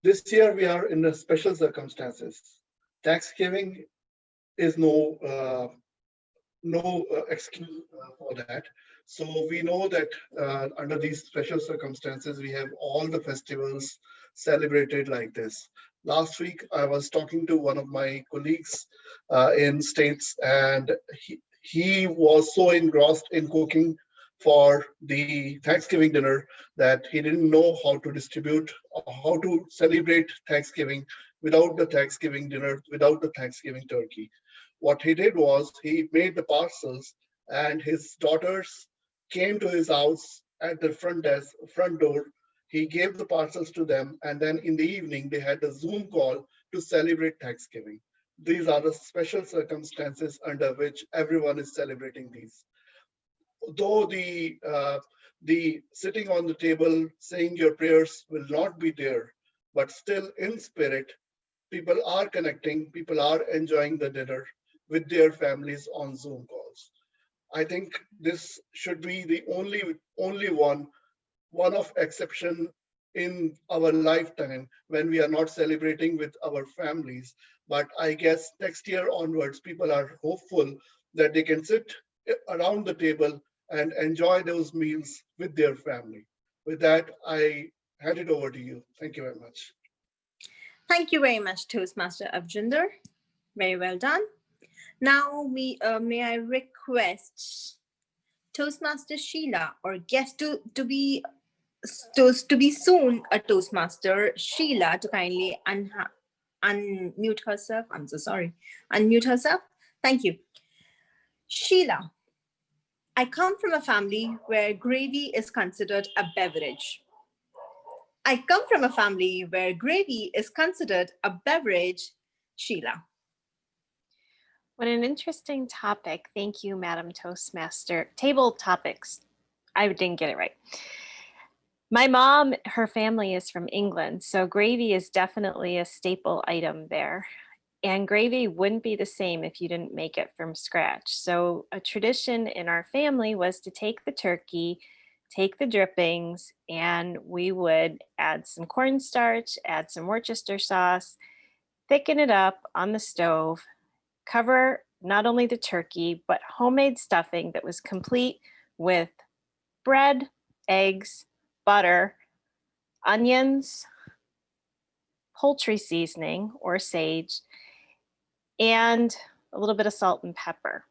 This year we are in special circumstances. Thanksgiving is no excuse for that. So we know that under these special circumstances, we have all the festivals celebrated like this. Last week, I was talking to one of my colleagues in States, and he was so engrossed in cooking for the Thanksgiving dinner that he didn't know how to distribute, or how to celebrate Thanksgiving without the Thanksgiving dinner, without the Thanksgiving turkey. What he did was he made the parcels, and his daughters came to his house at the front door. He gave the parcels to them, and then in the evening they had a Zoom call to celebrate Thanksgiving. These are the special circumstances under which everyone is celebrating these. Though the sitting on the table, saying your prayers will not be there, but still in spirit, people are connecting, people are enjoying the dinner with their families on Zoom calls. I think this should be the only one-off exception in our lifetime when we are not celebrating with our families. But I guess next year onwards, people are hopeful that they can sit around the table and enjoy those meals with their family. With that, I hand it over to you. Thank you very much. Thank you very much, Toastmaster Avjinder. Very well done. Now, may I request Toastmaster Sheila, or guest to be soon a Toastmaster, Sheila, to kindly unmute herself. I'm so sorry. Unmute herself. Thank you. Sheila, I come from a family where gravy is considered a beverage. I come from a family where gravy is considered a beverage, Sheila. What an interesting topic. Thank you, Madam Toastmaster. Table topics. I didn't get it right. My mom, her family is from England, so gravy is definitely a staple item there. And gravy wouldn't be the same if you didn't make it from scratch. So a tradition in our family was to take the turkey, take the drippings, and we would add some cornstarch, add some Worcester sauce, thicken it up on the stove, cover not only the turkey, but homemade stuffing that was complete with bread, eggs, butter, onions, poultry seasoning or sage, and a little bit of salt and pepper.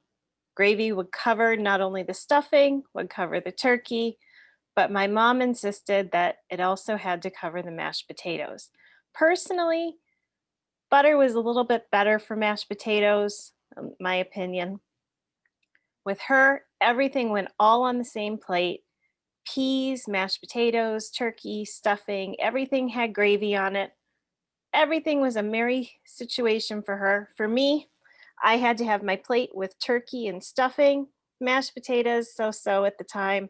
Gravy would cover not only the stuffing, would cover the turkey, but my mom insisted that it also had to cover the mashed potatoes. Personally, butter was a little bit better for mashed potatoes, my opinion. With her, everything went all on the same plate. Peas, mashed potatoes, turkey, stuffing, everything had gravy on it. Everything was a merry situation for her. For me, I had to have my plate with turkey and stuffing, mashed potatoes, so-so at the time.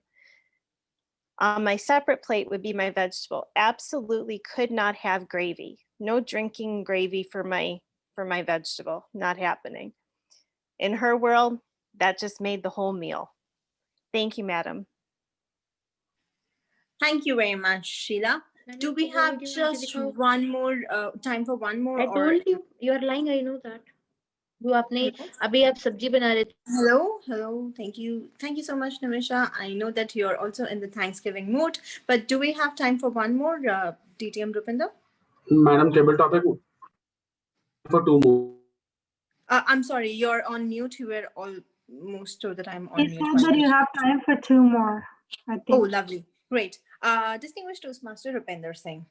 On my separate plate would be my vegetable. Absolutely could not have gravy. No drinking gravy for my vegetable, not happening. In her world, that just made the whole meal. Thank you, madam. Thank you very much, Sheila. Do we have just one more time for one more? I told you are lying. I know that. वो आपने अभी आप सब्जी बना रहे थे. Hello. Thank you so much, Nimisha. I know that you're also in the Thanksgiving mood, but do we have time for one more, DTM Rupinder? Madam, table topic for two more. I'm sorry, you're on mute. You were all most of the time on He mute. said that you have time for two more, I think. Oh, lovely. Great. Distinguished Toastmaster Rupinder Singh.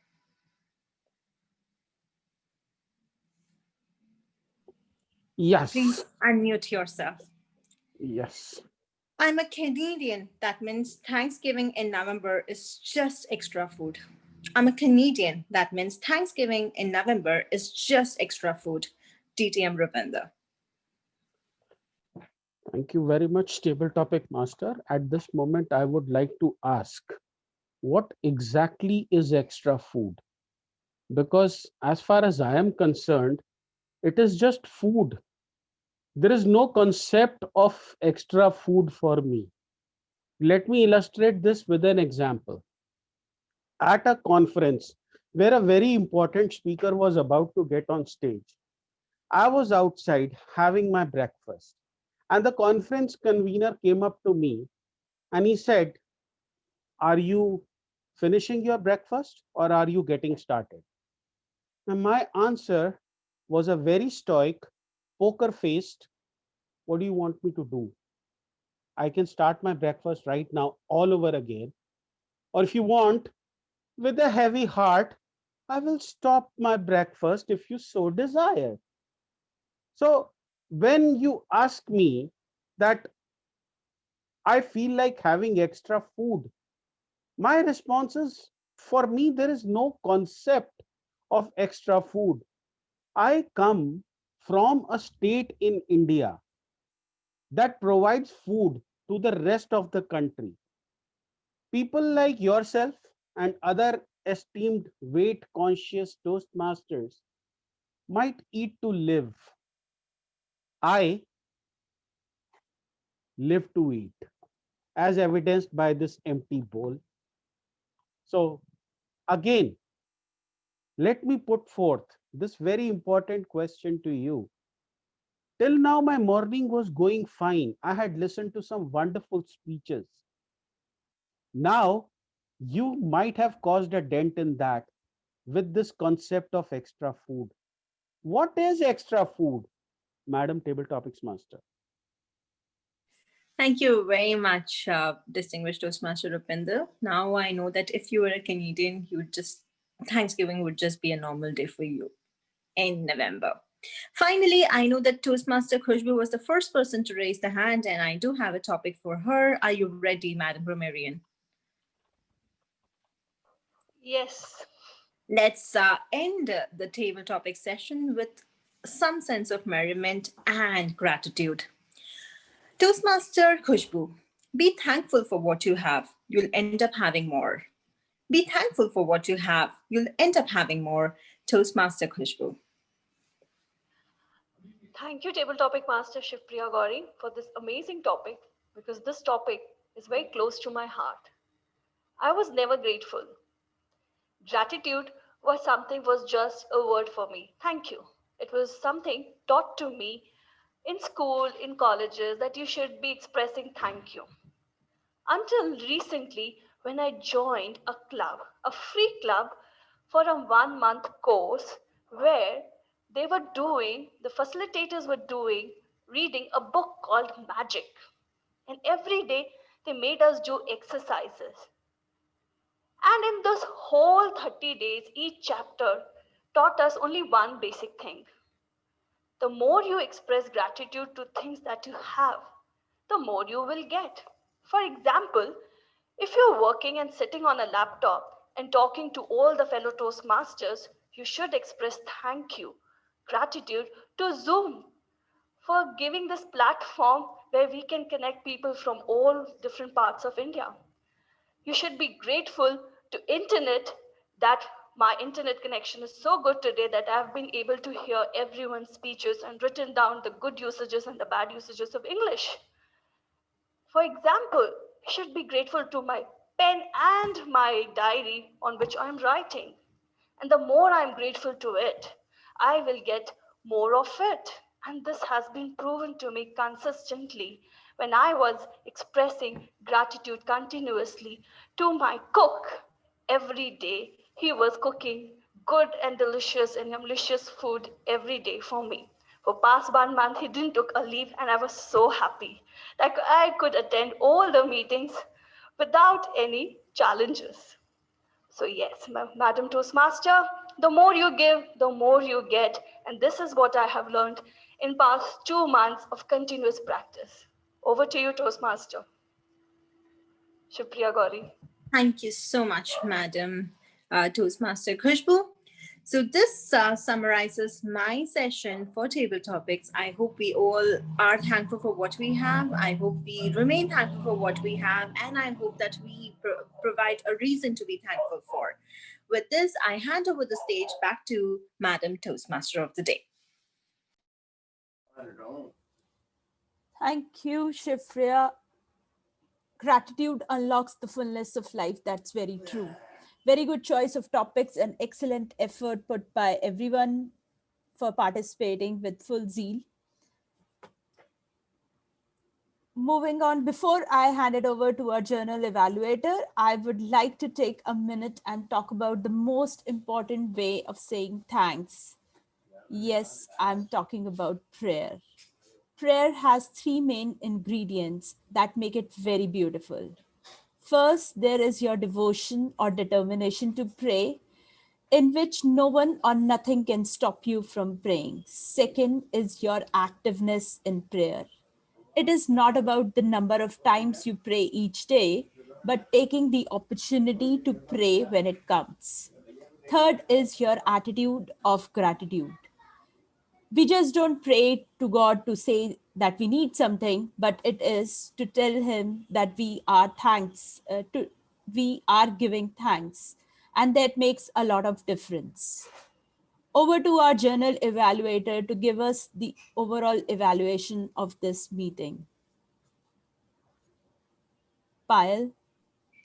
Yes. Please unmute yourself. Yes. I'm a Canadian. That means Thanksgiving in November is just extra food. I'm a Canadian. That means Thanksgiving in November is just extra food. DTM Rupinder. Thank you very much, Table Topic Master. At this moment, I would like to ask, what exactly is extra food? Because as far as I am concerned, It is just food. There is no concept of extra food for me. Let me illustrate this with an example. At a conference where a very important speaker was about to get on stage, I was outside having my breakfast, and the conference convener came up to me and he said, "Are you finishing your breakfast or are you getting started?" And my answer was a very stoic, poker faced, "What do you want me to do? I can start my breakfast right now all over again. Or if you want, with a heavy heart, I will stop my breakfast if you so desire." So when you ask me that I feel like having extra food, my response is, for me, there is no concept of extra food. I come from a state in India that provides food to the rest of the country. People like yourself and other esteemed weight conscious Toastmasters might eat to live. I live to eat, as evidenced by this empty bowl. So, again, let me put forth this very important question to you. Till now, my morning was going fine. I had listened to some wonderful speeches. Now, you might have caused a dent in that with this concept of extra food. What is extra food, Madam Table Topics Master? Thank you very much, distinguished Toastmaster Rupinder. Now I know that if you were a Canadian, you would just Thanksgiving would just be a normal day for you in November. Finally, I know that Toastmaster Khushbu was the first person to raise the hand, and I do have a topic for her. Are you ready, Madam Bromarian? Yes. Let's end the table topic session with some sense of merriment and gratitude. Toastmaster Khushbu, be thankful for what you have. You'll end up having more. Be thankful for what you have. You'll end up having more. Toastmaster Khushbu. Thank you, Table Topic Master Shivpriya Gauri, for this amazing topic, because this topic is very close to my heart. I was never grateful. Gratitude was just a word for me. Thank you. It was something taught to me in school, in colleges, that you should be expressing thank you. Until recently, when I joined a club, a free club for a 1 month course where the facilitators were reading a book called Magic. And every day they made us do exercises. And in this whole 30 days, each chapter taught us only one basic thing. The more you express gratitude to things that you have, the more you will get. For example, if you're working and sitting on a laptop and talking to all the fellow Toastmasters, you should express thank you, gratitude to Zoom for giving this platform where we can connect people from all different parts of India. You should be grateful to internet that my internet connection is so good today that I've been able to hear everyone's speeches and written down the good usages and the bad usages of English. For example, I should be grateful to my pen and my diary on which I'm writing. And the more I'm grateful to it, I will get more of it. And this has been proven to me consistently when I was expressing gratitude continuously to my cook every day. He was cooking good and delicious and delicious food every day for me. For past 1 month, he didn't took a leave, and I was so happy that I could attend all the meetings without any challenges. So yes, Madam Toastmaster, the more you give, the more you get. And this is what I have learned in past 2 months of continuous practice. Over to you, Toastmaster. Shivpriya Gauri. Thank you so much, Madam Toastmaster Khushbu. So this summarizes my session for table topics. I hope we all are thankful for what we have. I hope we remain thankful for what we have. And I hope that we provide a reason to be thankful for. With this, I hand over the stage back to Madam Toastmaster of the Day. Thank you, Shifria. Gratitude unlocks the fullness of life. That's very true. Very good choice of topics and excellent effort put by everyone for participating with full zeal. Moving on, before I hand it over to our journal evaluator, I would like to take a minute and talk about the most important way of saying thanks. Yes, I'm talking about prayer. Prayer has three main ingredients that make it very beautiful. First, there is your devotion or determination to pray, in which no one or nothing can stop you from praying. Second is your activeness in prayer. It is not about the number of times you pray each day, but taking the opportunity to pray when it comes. Third is your attitude of gratitude. We just don't pray to God to say that we need something, but it is to tell Him that we are giving thanks, and that makes a lot of difference. Over to our journal evaluator to give us the overall evaluation of this meeting. Payal?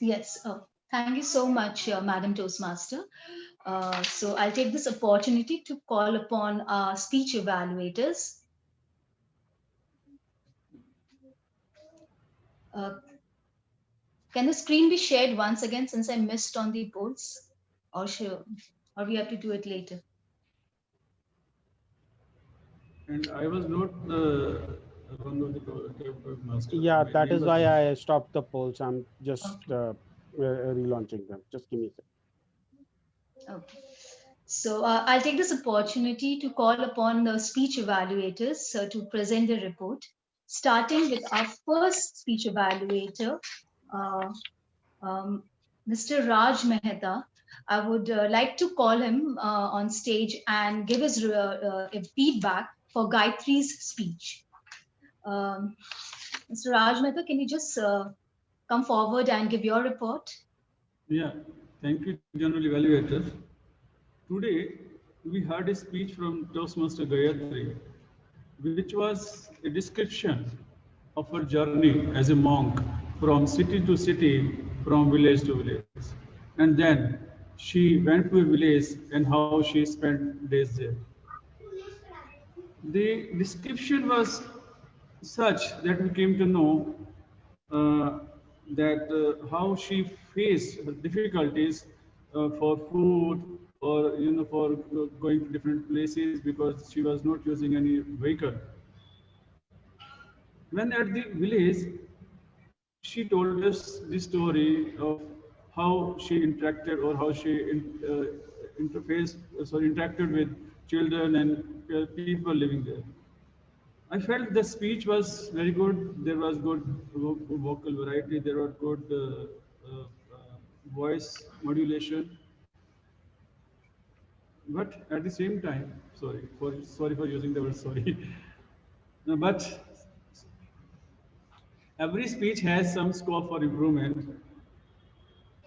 Yes, thank you so much, Madam Toastmaster. So I'll take this opportunity to call upon our speech evaluators. Can the screen be shared once again since I missed on the polls? Or we have to do it later? And I was not one of the master. Yeah, My that name is was- why I stopped the polls. I'm just relaunching them. Just give me a second. Okay. So I'll take this opportunity to call upon the speech evaluators to present the report, starting with our first speech evaluator, Mr. Raj Mehta. I would like to call him on stage and give his feedback for Gayatri's speech. Mr. Raj Mehta, can you just come forward and give your report? Yeah, thank you, General Evaluator. Today, we heard a speech from Toastmaster Gayatri, which was a description of her journey as a monk from city to city, from village to village. And then she went to a village and how she spent days there. The description was such that we came to know how she faced difficulties for food or for going to different places because she was not using any vehicle. When at the village, she told us the story of how she interacted or how she interacted with children and people living there. I felt the speech was very good. There was good vocal variety. There was good voice modulation. But at the same time, sorry for using the word sorry. No, but every speech has some scope for improvement.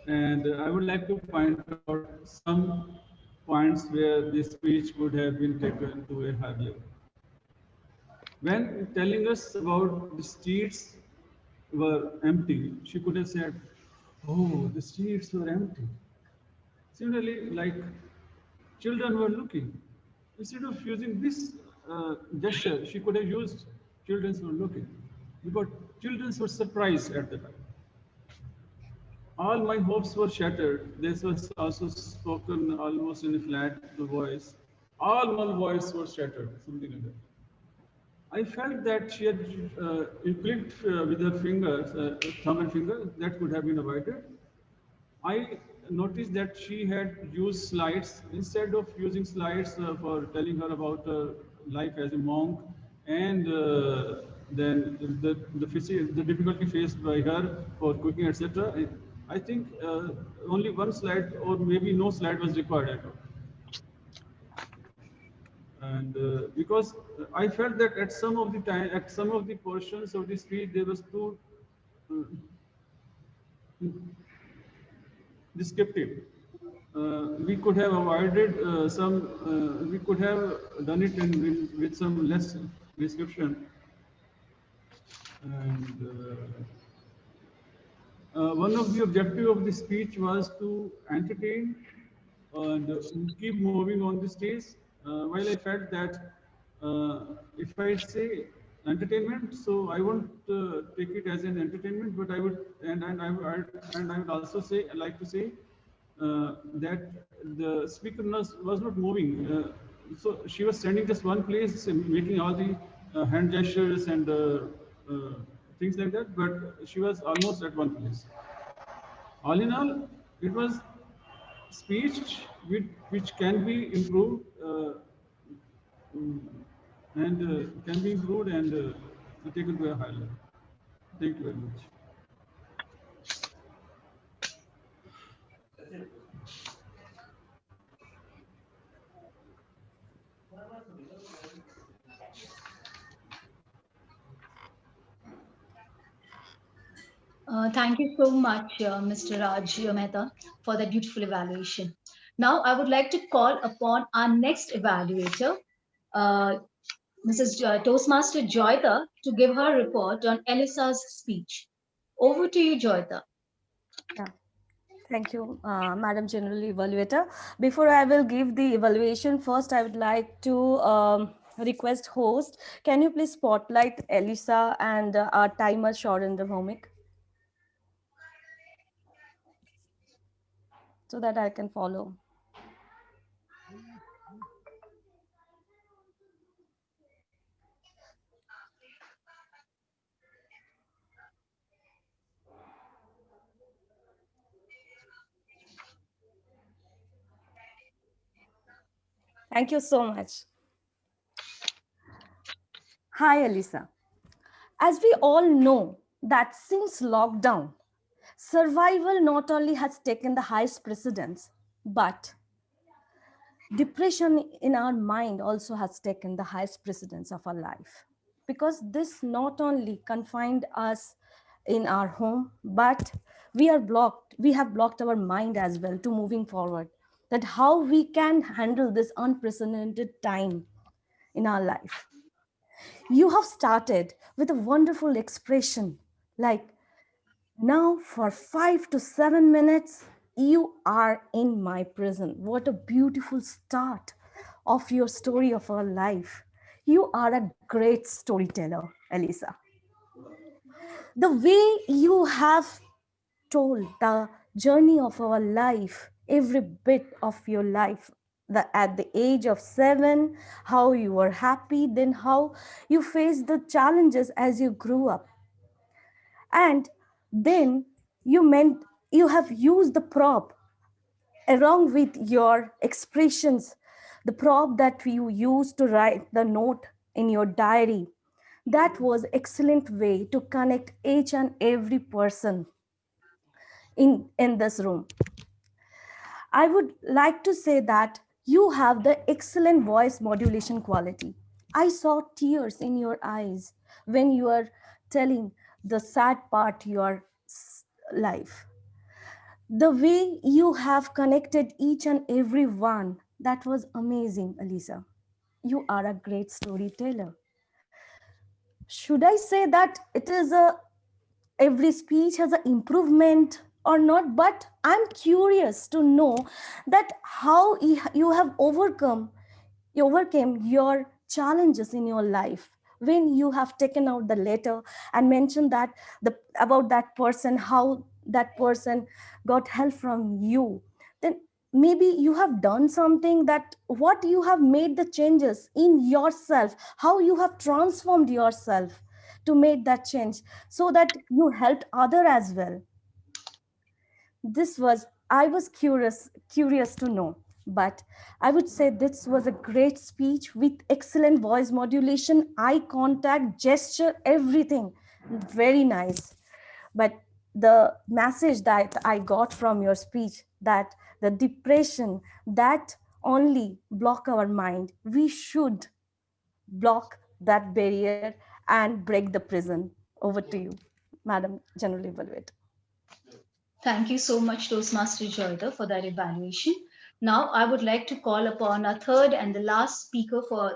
And I would like to point out some points where this speech could have been taken to a higher level. When telling us about the streets were empty, she could have said, "Oh, the streets were empty." Similarly, like children were looking. Instead of using this gesture, she could have used children were looking, because children were surprised at the time. All my hopes were shattered. This was also spoken almost in a flat voice. All my voice was shattered, something like that. I felt that she had clicked with her fingers, thumb and finger, that could have been avoided. I noticed that she had used slides instead of using slides for telling her about her life as a monk and then the difficulty faced by her for cooking, etc. I think only one slide or maybe no slide was required at all. And because I felt that at some of the portions of the speech, there was too descriptive. We could have avoided we could have done it with some less description. And one of the objective of the speech was to entertain and keep moving on the stage. While I felt that if I say entertainment, so I won't take it as an entertainment, but I would, and I would also say, like to say that the speaker was not moving. So she was standing just one place, making all the hand gestures and things like that, but she was almost at one place. All in all, it was speech which can be improved and can be improved and taken to a higher level. Thank you very much. Thank you so much, Mr. Raj Mehta, for that beautiful evaluation. Now, I would like to call upon our next evaluator, Mrs. Toastmaster Joyita, to give her report on Elisa's speech. Over to you, Joyita. Yeah. Thank you, Madam General Evaluator. Before I will give the evaluation, first I would like to request host, can you please spotlight Elisa and our timer Shorendra Bhaumik, so that I can follow. Thank you so much. Hi, Elisa. As we all know that since lockdown, survival not only has taken the highest precedence, but depression in our mind also has taken the highest precedence of our life. Because this not only confined us in our home, but we have blocked our mind as well to moving forward, that how we can handle this unprecedented time in our life. You have started with a wonderful expression like, now for 5 to 7 minutes, you are in my prison. What a beautiful start of your story of our life. You are a great storyteller, Elisa. The way you have told the journey of our life, every bit of your life, that at the age of 7, how you were happy, then how you faced the challenges as you grew up. And then you have used the prop along with your expressions, the prop that you used to write the note in your diary. That was excellent way to connect each and every person in this room. I would like to say that you have the excellent voice modulation quality. I saw tears in your eyes when you are telling the sad part your life. The way you have connected each and every one, that was amazing, Elisa. You are a great storyteller. Should I say that it is every speech has an improvement or not? But I'm curious to know that how you have overcame your challenges in your life when you have taken out the letter and mentioned that about that person, how that person got help from you. Then maybe you have done something, that what you have made the changes in yourself, how you have transformed yourself to make that change so that you helped other as well. I was curious to know. But I would say this was a great speech with excellent voice modulation, eye contact, gesture, everything. Very nice. But the message that I got from your speech, that the depression that only block our mind, we should block that barrier and break the prison. Over to you, Madam General Evaluator. Thank you so much, Toastmaster Joyita, for that evaluation. Now, I would like to call upon our third and the last speaker for,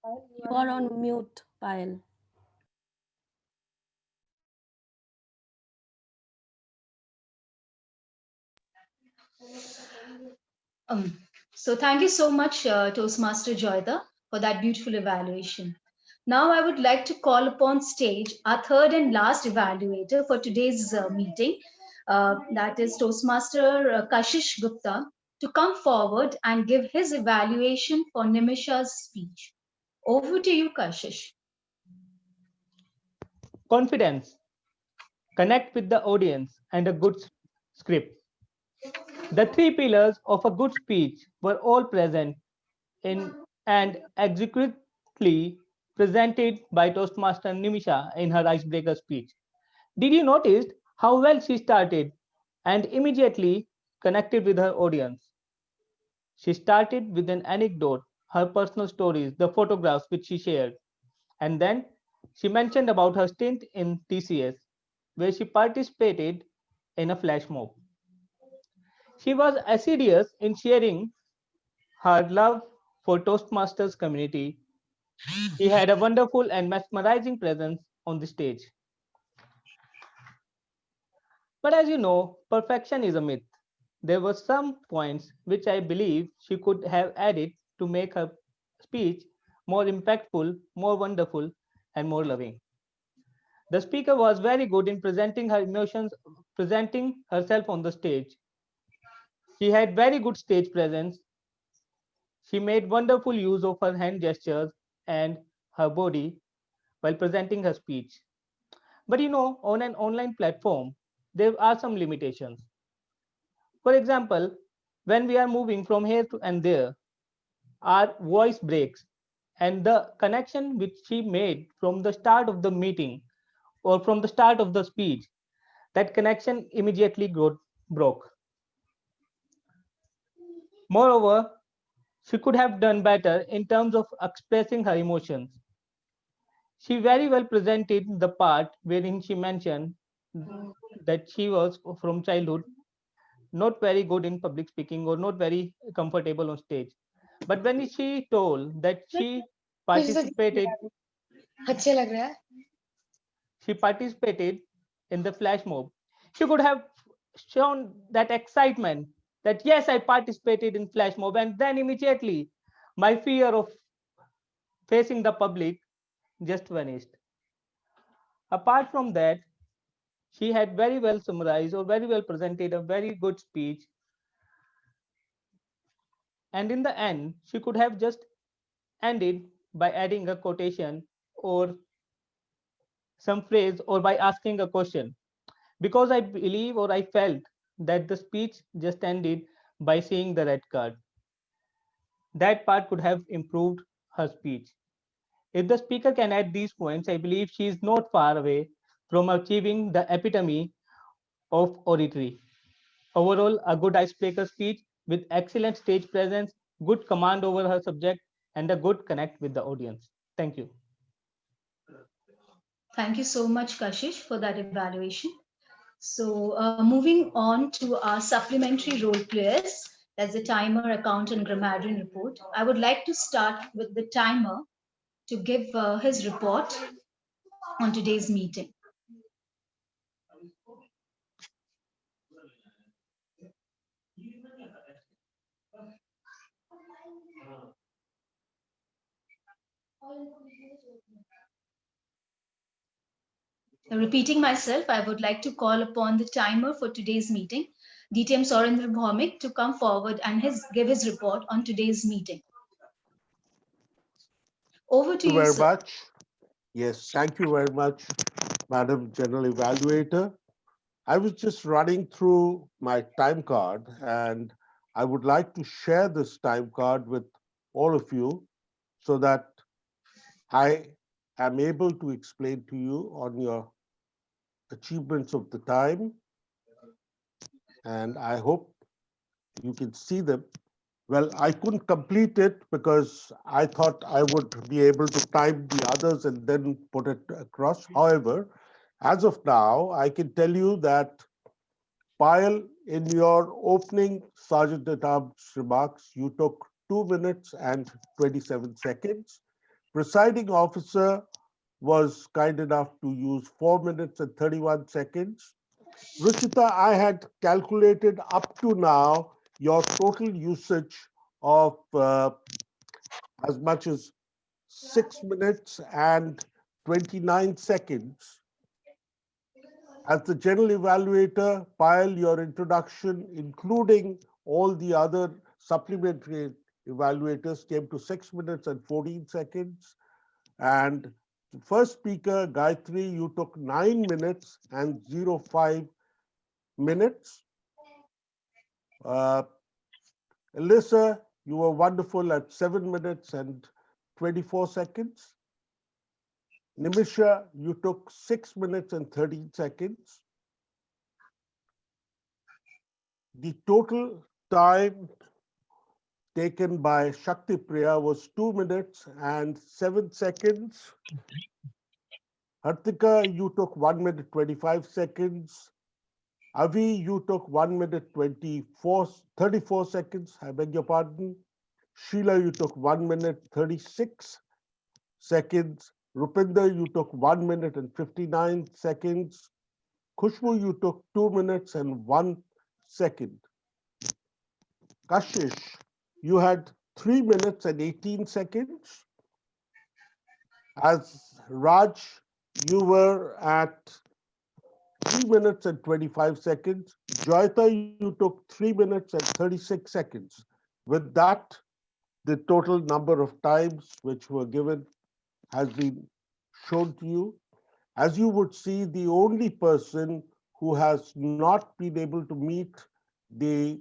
You are on mute, Payal. So thank you so much, Toastmaster Joyda, for that beautiful evaluation. Now I would like to call upon stage our third and last evaluator for today's meeting, that is Toastmaster Kashish Gupta, to come forward and give his evaluation for Nimisha's speech. Over to you, Kashish. Confidence, connect with the audience, and a good script. The three pillars of a good speech were all present in and exquisitely presented by Toastmaster Nimisha in her icebreaker speech. Did you notice how well she started and immediately connected with her audience? She started with an anecdote, her personal stories, the photographs which she shared, and then she mentioned about her stint in TCS, where she participated in a flash mob. She was assiduous in sharing her love for Toastmasters community. She had a wonderful and mesmerizing presence on the stage. But as you know, perfection is a myth. There were some points which I believe she could have added to make her speech more impactful, more wonderful, and more loving. The speaker was very good in presenting her emotions, presenting herself on the stage. She had very good stage presence. She made wonderful use of her hand gestures and her body while presenting her speech. But you know, on an online platform, there are some limitations. For example, when we are moving from here to and there, our voice breaks, and the connection which she made from the start of the meeting or from the start of the speech, that connection immediately broke. Moreover, she could have done better in terms of expressing her emotions. She very well presented the part wherein she mentioned that she was from childhood not very good in public speaking or not very comfortable on stage. But when she told that अच्छे लग रहा है she participated in the flash mob, she could have shown that excitement that yes, I participated in flash mob, and then immediately my fear of facing the public just vanished. Apart from that, she had very well summarized or very well presented a very good speech. And in the end, she could have just ended by adding a quotation or some phrase or by asking a question. Because I believe or I felt that the speech just ended by seeing the red card. That part could have improved her speech. If the speaker can add these points, I believe she is not far away from achieving the epitome of oratory. Overall, a good icebreaker speech with excellent stage presence, good command over her subject, and a good connect with the audience. Thank you. Thank you so much, Kashish, for that evaluation. So moving on to our supplementary role players, that's the timer, account, and grammarian report. I would like to start with the timer to give his report on today's meeting. Repeating myself, I would like to call upon the timer for today's meeting, DTM Sorendra Bhaumik, to come forward and give his report on today's meeting. Over to you, very sir. much. Yes, thank you very much, Madam General Evaluator. I was just running through my time card, and I would like to share this time card with all of you so that I am able to explain to you on your achievements of the time, and I hope you can see them. Well, I couldn't complete it because I thought I would be able to time the others and then put it across. However, as of now, I can tell you that, Payal, in your opening Sergeant at Arms remarks, you took 2 minutes and 27 seconds. Presiding officer was kind enough to use 4 minutes and 31 seconds. Ruchita, I had calculated up to now your total usage of as much as 6 minutes and 29 seconds. As the general evaluator, Payal, your introduction, including all the other supplementary evaluators, came to 6 minutes and 14 seconds. And the first speaker, Gayatri, you took 9 minutes and 05 minutes. Alyssa, you were wonderful at 7 minutes and 24 seconds. Nimisha, you took 6 minutes and 13 seconds. The total time taken by Shakti Priya was 2 minutes and 7 seconds. Hartika, you took 1 minute 25 seconds. Avi, you took 1 minute 34 seconds. I beg your pardon. Sheila, you took 1 minute 36 seconds. Rupinder, you took 1 minute and 59 seconds. Khushbu, you took 2 minutes and 1 second. Kashish, you had 3 minutes and 18 seconds. As Raj, you were at 3 minutes and 25 seconds. Joyita, you took 3 minutes and 36 seconds. With that, the total number of times which were given has been shown to you. As you would see, the only person who has not been able to meet the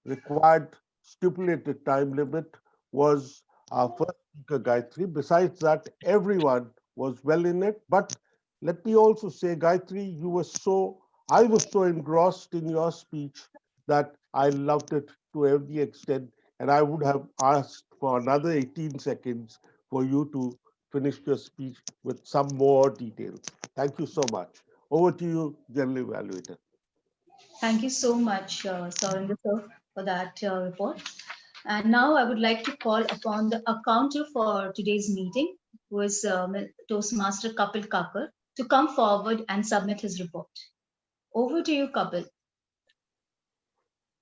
required stipulated time limit was our first speaker, Gayatri. Besides that, everyone was well in it. But let me also say, Gayatri, I was so engrossed in your speech that I loved it to every extent. And I would have asked for another 18 seconds for you to finish your speech with some more details. Thank you so much. Over to you, General Evaluator. Thank you so much, Saurinder sir, for that report. And now I would like to call upon the accounter for today's meeting, who is Toastmaster Kapil Kakar, to come forward and submit his report. Over to you, Kapil.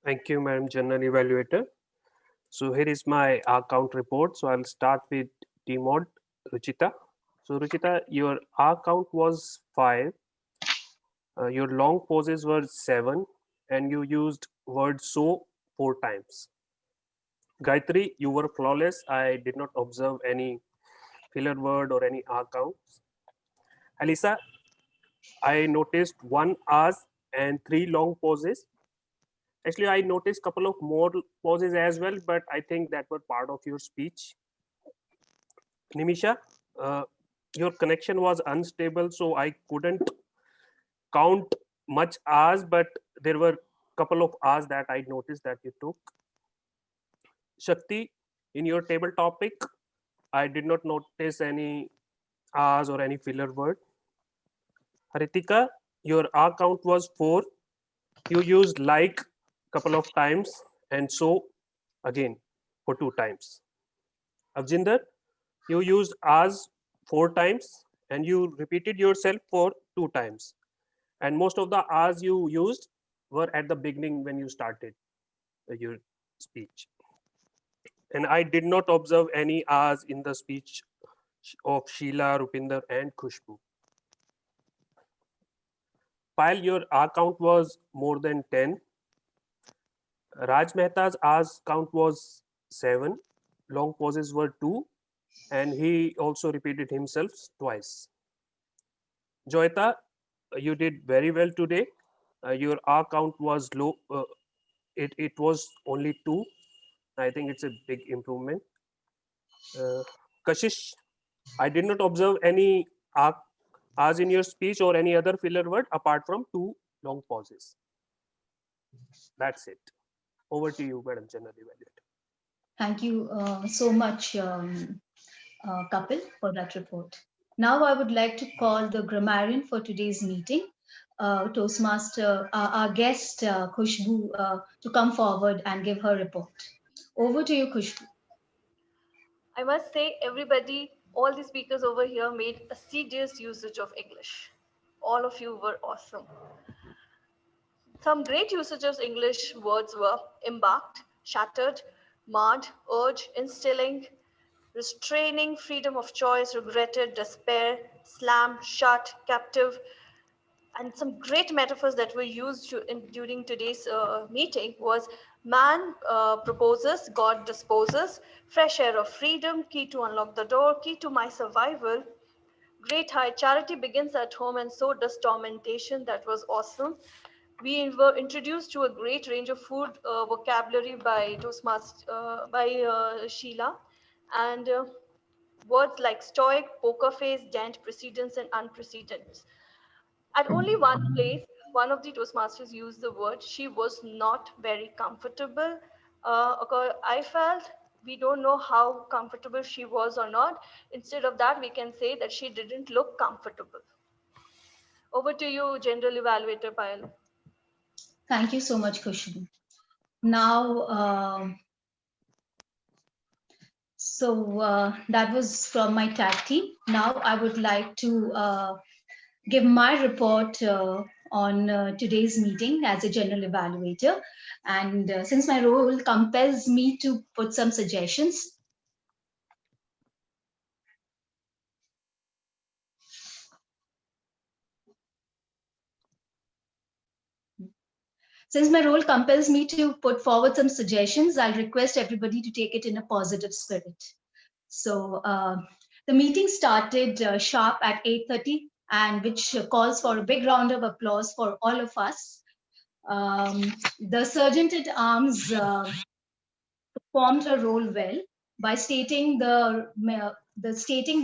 Thank you, Madam General Evaluator. So here is my account report. So I'll start with T-Mod, Ruchita. So Ruchita, your account was 5. Your long pauses were 7, and you used word so 4 times. Gayatri, you were flawless. I did not observe any filler word or any accounts. Alisa, I noticed 1 hour and 3 long pauses. Actually, I noticed a couple of more pauses as well, but I think that were part of your speech. Nimisha, your connection was unstable, so I couldn't count much hours, but there were a couple of hours that I noticed that you took. Shakti, in your table topic, I did not notice any hours or any filler word. Haritika, your R count was 4. You used like couple of times and so again for 2 times. Avjinder, you used as 4 times and you repeated yourself for 2 times. And most of the as you used were at the beginning when you started your speech. And I did not observe any as in the speech of Sheila, Rupinder and Khushbu. Payal, your R count was more than 10. Raj Mehta's R's count was 7. Long pauses were 2. And he also repeated himself twice. Joyita, you did very well today. Your R count was low. It was only 2. I think it's a big improvement. Kashish, I did not observe any R's in your speech or any other filler word apart from 2 long pauses. That's it. Over to you, Madam General Evaluator. Thank you so much, Kapil, for that report. Now I would like to call the grammarian for today's meeting, Toastmaster, our guest, Khushbu, to come forward and give her report. Over to you, Khushbu. I must say, everybody All the speakers over here made assiduous usage of English. All of you were awesome. Some great usage of English words were embarked, shattered, marred, urge, instilling, restraining, freedom of choice, regretted, despair, slam, shut, captive, and some great metaphors that were used during today's meeting was man proposes, God disposes, fresh air of freedom, key to unlock the door, key to my survival, great high charity begins at home and so does tormentation. That was awesome. We were introduced to a great range of food vocabulary by Sheila, and words like stoic, poker face, dent, precedence, and unprecedented. At only one place, one of the Toastmasters used the word, she was not very comfortable. I felt we don't know how comfortable she was or not. Instead of that, we can say that she didn't look comfortable. Over to you, General Evaluator Payal. Thank you so much, Khushbu. Now, that was from my tag team. Now I would like to give my report on today's meeting as a general evaluator. And since my role compels me to put some suggestions, I'll request everybody to take it in a positive spirit. So the meeting started sharp at 8:30, and which calls for a big round of applause for all of us. The Sergeant at Arms performed her role well by stating the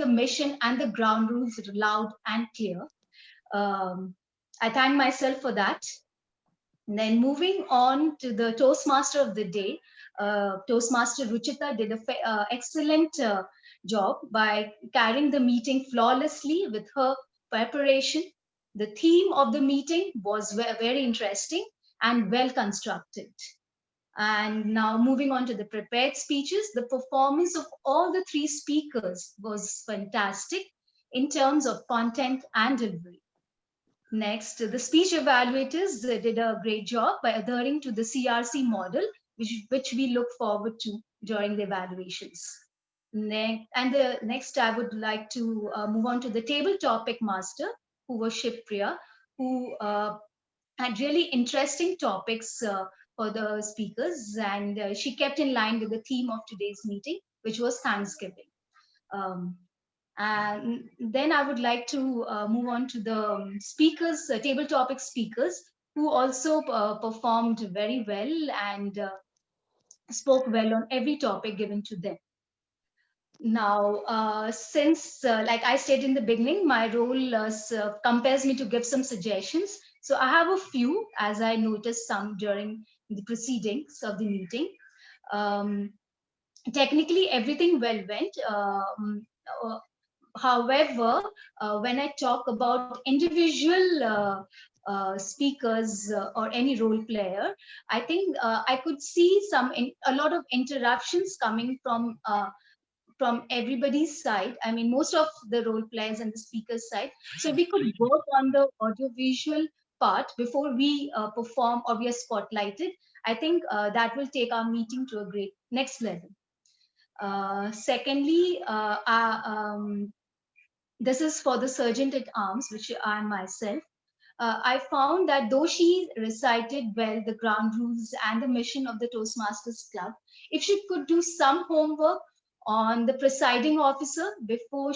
mission and the ground rules loud and clear. I thank myself for that. And then moving on to the Toastmaster of the day, Toastmaster Ruchita did an excellent job by carrying the meeting flawlessly with her preparation. The theme of the meeting was very interesting and well constructed. And now moving on to the prepared speeches, the performance of all the three speakers was fantastic in terms of content and delivery. Next, the speech evaluators did a great job by adhering to the CRC model, which we look forward to during the evaluations. Next, I would like to move on to the table topic master, who was Shivpriya, who had really interesting topics for the speakers, and she kept in line with the theme of today's meeting, which was Thanksgiving. And then I would like to move on to the speakers, table topic speakers, who also performed very well and spoke well on every topic given to them. Now, since, like I stated in the beginning, my role compels me to give some suggestions. So I have a few, as I noticed some during the proceedings of the meeting. Technically, everything well went. However, when I talk about individual speakers or any role player, I think I could see a lot of interruptions coming from everybody's side. I mean, most of the role players and the speakers side. So we could work on the audiovisual part before we perform or we are spotlighted. I think that will take our meeting to a great next level. Secondly, this is for the Sergeant at Arms, which I am myself. I found that though she recited well the ground rules and the mission of the Toastmasters Club, if she could do some homework on the presiding officer before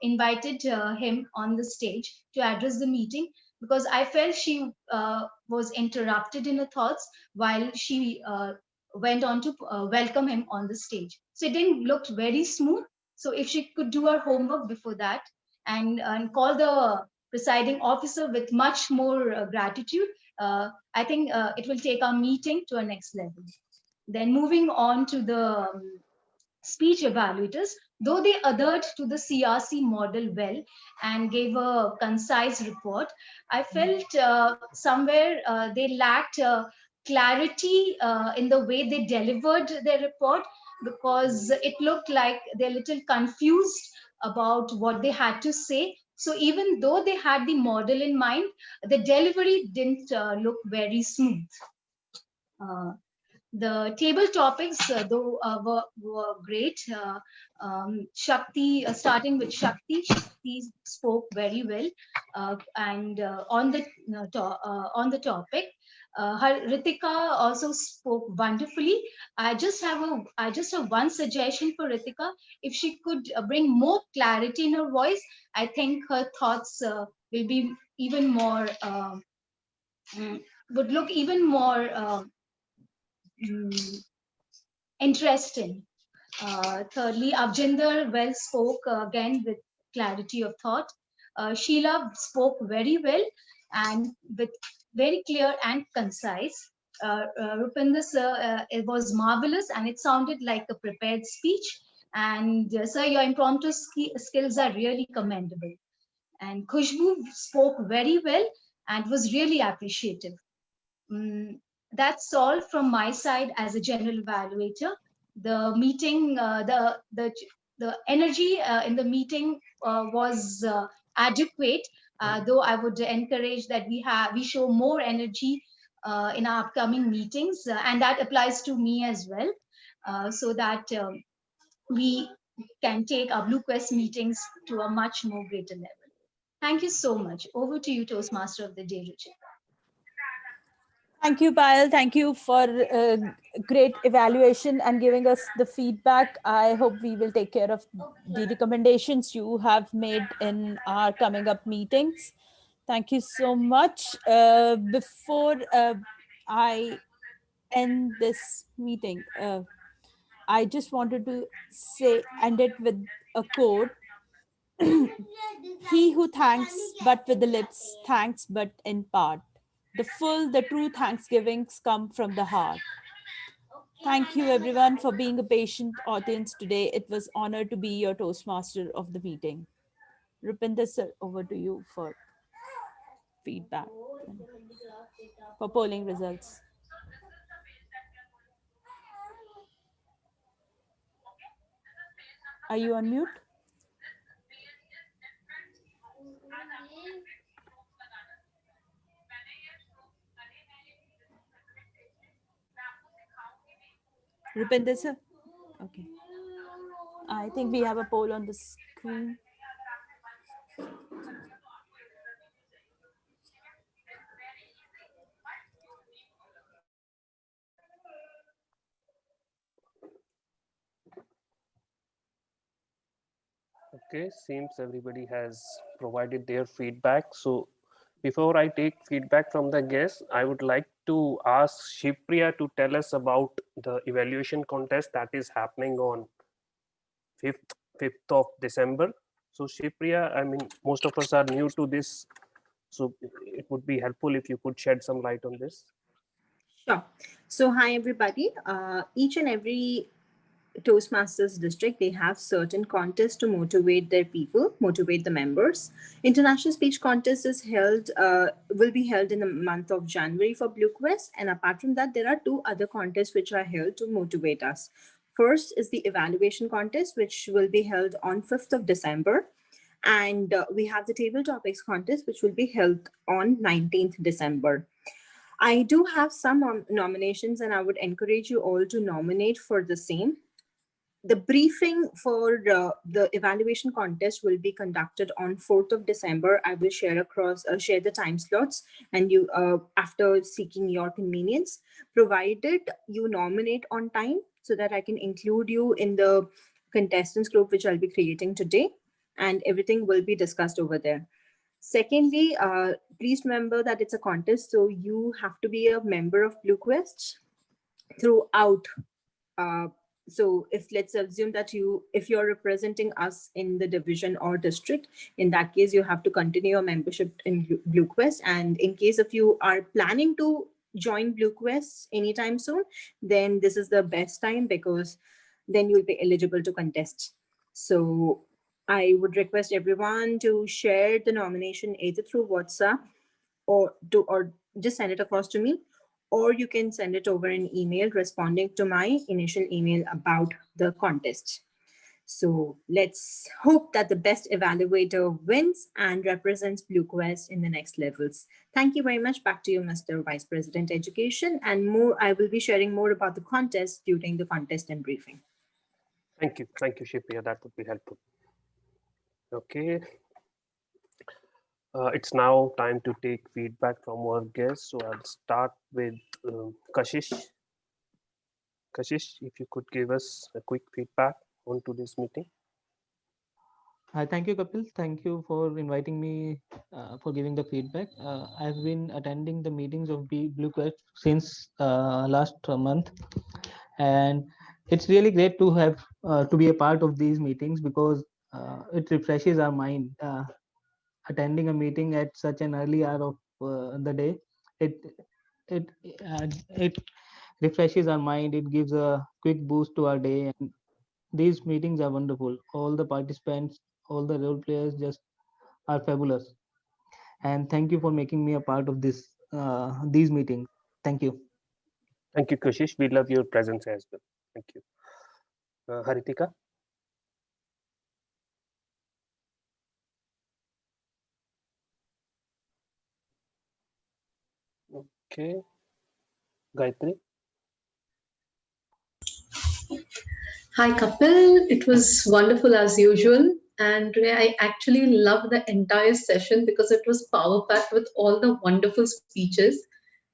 invited him on the stage to address the meeting, because I felt she was interrupted in her thoughts while she went on to welcome him on the stage. So it didn't look very smooth. So if she could do her homework before that and call the presiding officer with much more gratitude, I think it will take our meeting to a next level. Then moving on to the speech evaluators, though they adhered to the CRC model well and gave a concise report, I felt somewhere they lacked clarity in the way they delivered their report. because it looked like they're a little confused about what they had to say. So even though they had the model in mind, the delivery didn't look very smooth. The table topics, though, were great. Shakti, starting with Shakti, Shakti spoke very well, and on the topic, Ritika also spoke wonderfully. I just have one suggestion for Ritika. If she could bring more clarity in her voice, I think her thoughts will be even more would look even more interesting. Thirdly, Avjinder well spoke again with clarity of thought. Sheila spoke very well and with very clear and concise. Rupinder sir, it was marvelous and it sounded like a prepared speech. And sir, your impromptu skills are really commendable. And Khushbu spoke very well and was really appreciative. That's all from my side as a general evaluator. The meeting, the energy in the meeting was adequate, though I would encourage that we show more energy in our upcoming meetings, and that applies to me as well, so that we can take our Blue Quest meetings to a much more greater level. Thank you so much. Over to you, Toastmaster of the Day, Ruchika. Thank you, Payal. Thank you for great evaluation and giving us the feedback. I hope we will take care of the recommendations you have made in our coming up meetings. Thank you so much. Before I end this meeting, I just wanted to end it with a quote. He who thanks but with the lips, thanks but in part. The true thanksgivings come from the heart. Thank you everyone for being a patient audience today. It was honor to be your Toastmaster of the meeting. Rupinder sir, over to you for feedback, for polling results. Are you on mute? Rupinder sir? Okay. I think we have a poll on the screen. Okay, seems everybody has provided their feedback. So before I take feedback from the guests, I would like to ask Shivpriya to tell us about the evaluation contest that is happening on 5th of December. So Shivpriya, I mean, most of us are new to this, so it would be helpful if you could shed some light on this. Sure. So hi everybody. Each and every Toastmasters district, they have certain contests to motivate their people, motivate the members. International Speech Contest is held, will be held in the month of January for Blue Quest. And apart from that, there are two other contests which are held to motivate us. First is the evaluation contest, which will be held on 5th of December. And we have the table topics contest, which will be held on 19th December. I do have some nominations and I would encourage you all to nominate for the same. The briefing for the evaluation contest will be conducted on 4th of December. I will share the time slots and you after seeking your convenience, provided you nominate on time so that I can include you in the contestants group, which I'll be creating today, and everything will be discussed over there. Secondly, please remember that it's a contest, so you have to be a member of Blue Quest throughout. So if let's assume that if you're representing us in the division or district, in that case, you have to continue your membership in Blue Quest. And in case if you are planning to join Blue Quest anytime soon, then this is the best time because then you'll be eligible to contest. So I would request everyone to share the nomination either through WhatsApp or just send it across to me, or you can send it over an email responding to my initial email about the contest. So let's hope that the best evaluator wins and represents BlueQuest in the next levels. Thank you very much. Back to you, Mr. Vice President Education, and more. I will be sharing more about the contest during the contest and briefing. Thank you, Shipriya. That would be helpful. Okay. It's now time to take feedback from our guests. So I'll start with Kashish. Kashish, if you could give us a quick feedback on today's meeting. Hi, thank you, Kapil. Thank you for inviting me for giving the feedback. I've been attending the meetings of BlueQuest since last month, and it's really great to have to be a part of these meetings because it refreshes our mind. Attending a meeting at such an early hour of the day, it refreshes our mind. It gives a quick boost to our day, and these meetings are wonderful. All the participants, all the role players just are fabulous. And thank you for making me a part of this these meetings. Thank you. Thank you, Kashish. We love your presence as well. Thank you. Haritika. Okay. Gayatri. Hi, Kapil. It was wonderful as usual. And today I actually loved the entire session because it was power packed with all the wonderful speeches.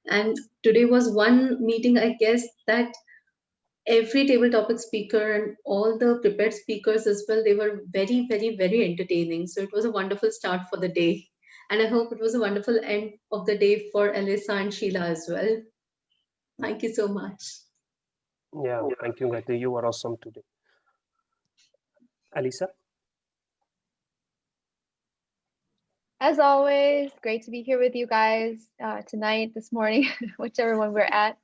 And today was one meeting, I guess, that every table topic speaker and all the prepared speakers as well, they were very, very, very entertaining. So it was a wonderful start for the day. And I hope it was a wonderful end of the day for Alyssa and Sheila as well. Thank you so much. Yeah, thank you, Gayatri. You were awesome today. Alisa. As always, great to be here with you guys tonight, this morning, whichever one we're at.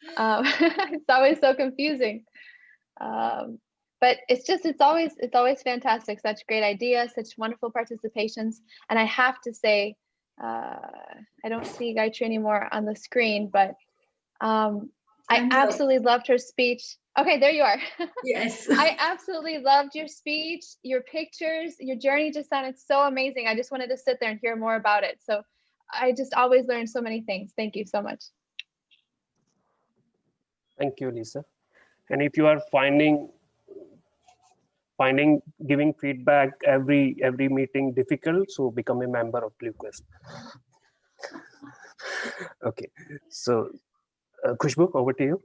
It's always so confusing. But it's always fantastic. Such great ideas, such wonderful participations. And I have to say, I don't see Gayatri anymore on the screen, but I absolutely loved her speech. Okay, there you are. Yes. I absolutely loved your speech, your pictures, your journey just sounded so amazing. I just wanted to sit there and hear more about it. So I just always learn so many things. Thank you so much. Thank you, Lisa. And if you are finding giving feedback every meeting difficult, so become a member of BlueQuest. Okay, so Khushbu, over to you.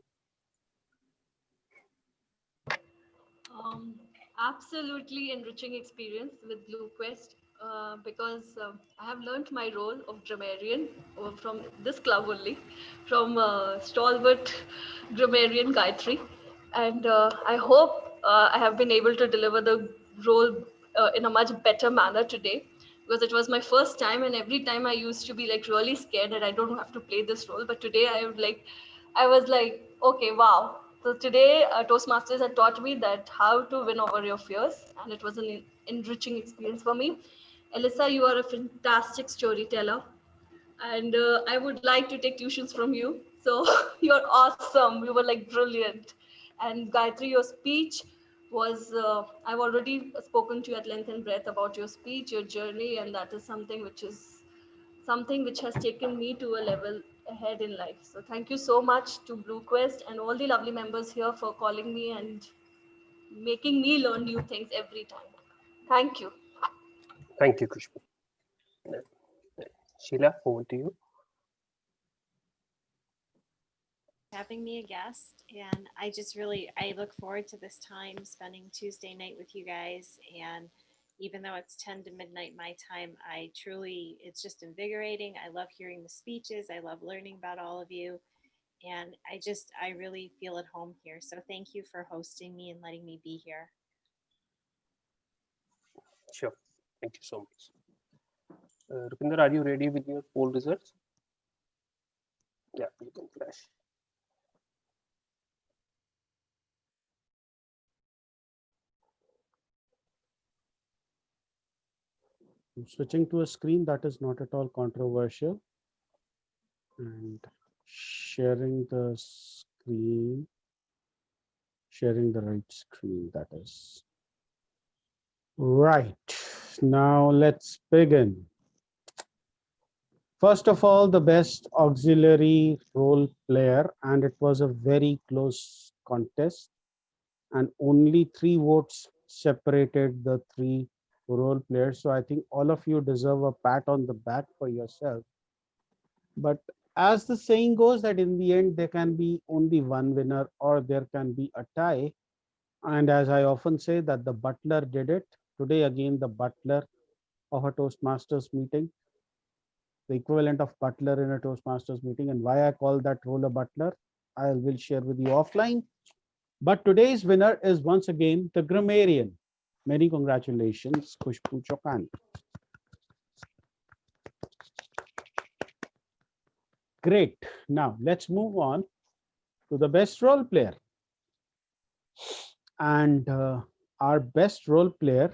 Absolutely enriching experience with BlueQuest because I have learned my role of grammarian from this club only, from stalwart grammarian Gayatri, and I hope I have been able to deliver the role in a much better manner today, because it was my first time, and every time I used to be like really scared that I don't have to play this role, but today I was like, okay, wow. So today, Toastmasters had taught me that how to win over your fears, and it was an enriching experience for me. Alyssa, you are a fantastic storyteller, and I would like to take tuitions from you. So you're awesome. You were like brilliant. And Gayatri, your speech was, I've already spoken to you at length and breadth about your speech, your journey, and that is something which has taken me to a level ahead in life. So thank you so much to BlueQuest and all the lovely members here for calling me and making me learn new things every time. Thank you. Thank you, Khushbu. Sheila, over to you. Having me a guest, and I look forward to this time spending Tuesday night with you guys. And even though it's 10 to midnight my time, it's just invigorating. I love hearing the speeches. I love learning about all of you. And I really feel at home here. So thank you for hosting me and letting me be here. Sure. Thank you so much. Rupinder, are you ready with your poll results? Yeah, you can flash. I'm switching to a screen that is not at all controversial. And sharing the screen, sharing the right screen, that is. Right, now let's begin. First of all, the best auxiliary role player, and it was a very close contest, and only 3 votes separated the 3 role players. So I think all of you deserve a pat on the back for yourself. But as the saying goes, that in the end, there can be only one winner or there can be a tie. And as I often say, that the butler did it. Today, again, the butler of a Toastmasters meeting, the equivalent of butler in a Toastmasters meeting, and why I call that role a butler, I will share with you offline. But today's winner is once again the grammarian. Many congratulations, Khushbu Chauhan. Great. Now let's move on to the best role player. And our best role player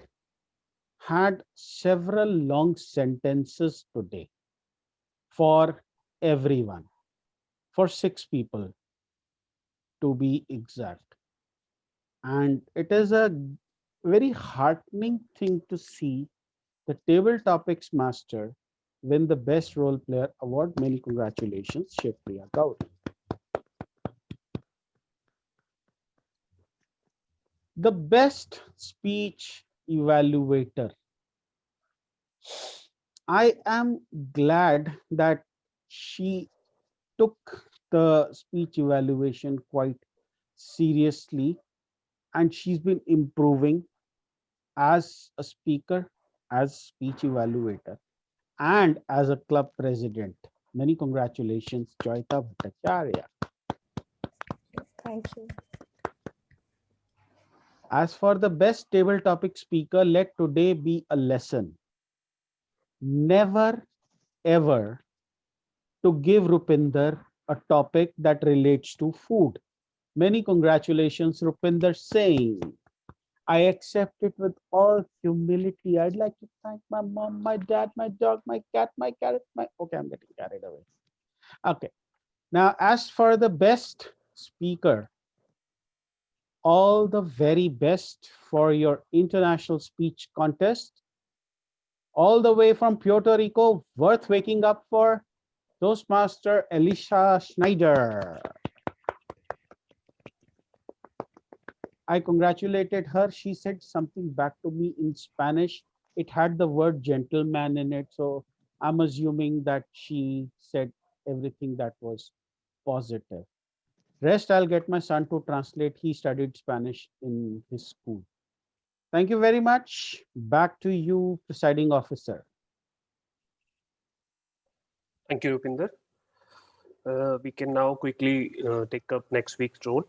had several long sentences today for everyone, for 6 people to be exact. And it is a very heartening thing to see the Table Topics Master win the Best Role Player Award. Many congratulations, Shipriya Gauri. The Best Speech Evaluator. I am glad that she took the speech evaluation quite seriously, and she's been improving as a speaker, as speech evaluator, and as a club president. Many congratulations, Joyita Bhattacharya. Thank you. As for the best table topic speaker, let today be a lesson. Never ever to give Rupinder a topic that relates to food. Many congratulations, Rupinder Singh. I accept it with all humility. I'd like to thank my mom, my dad, my dog, my cat, my carrot, my... Okay, I'm getting carried away. Okay. Now, as for the best speaker, all the very best for your international speech contest. All the way from Puerto Rico, worth waking up for, Toastmaster Alicia Schneider. I congratulated her. She said something back to me in Spanish. It had the word gentleman in it. So I'm assuming that she said everything that was positive. Rest, I'll get my son to translate. He studied Spanish in his school. Thank you very much. Back to you, presiding officer. Thank you, Rupinder. We can now quickly take up next week's role,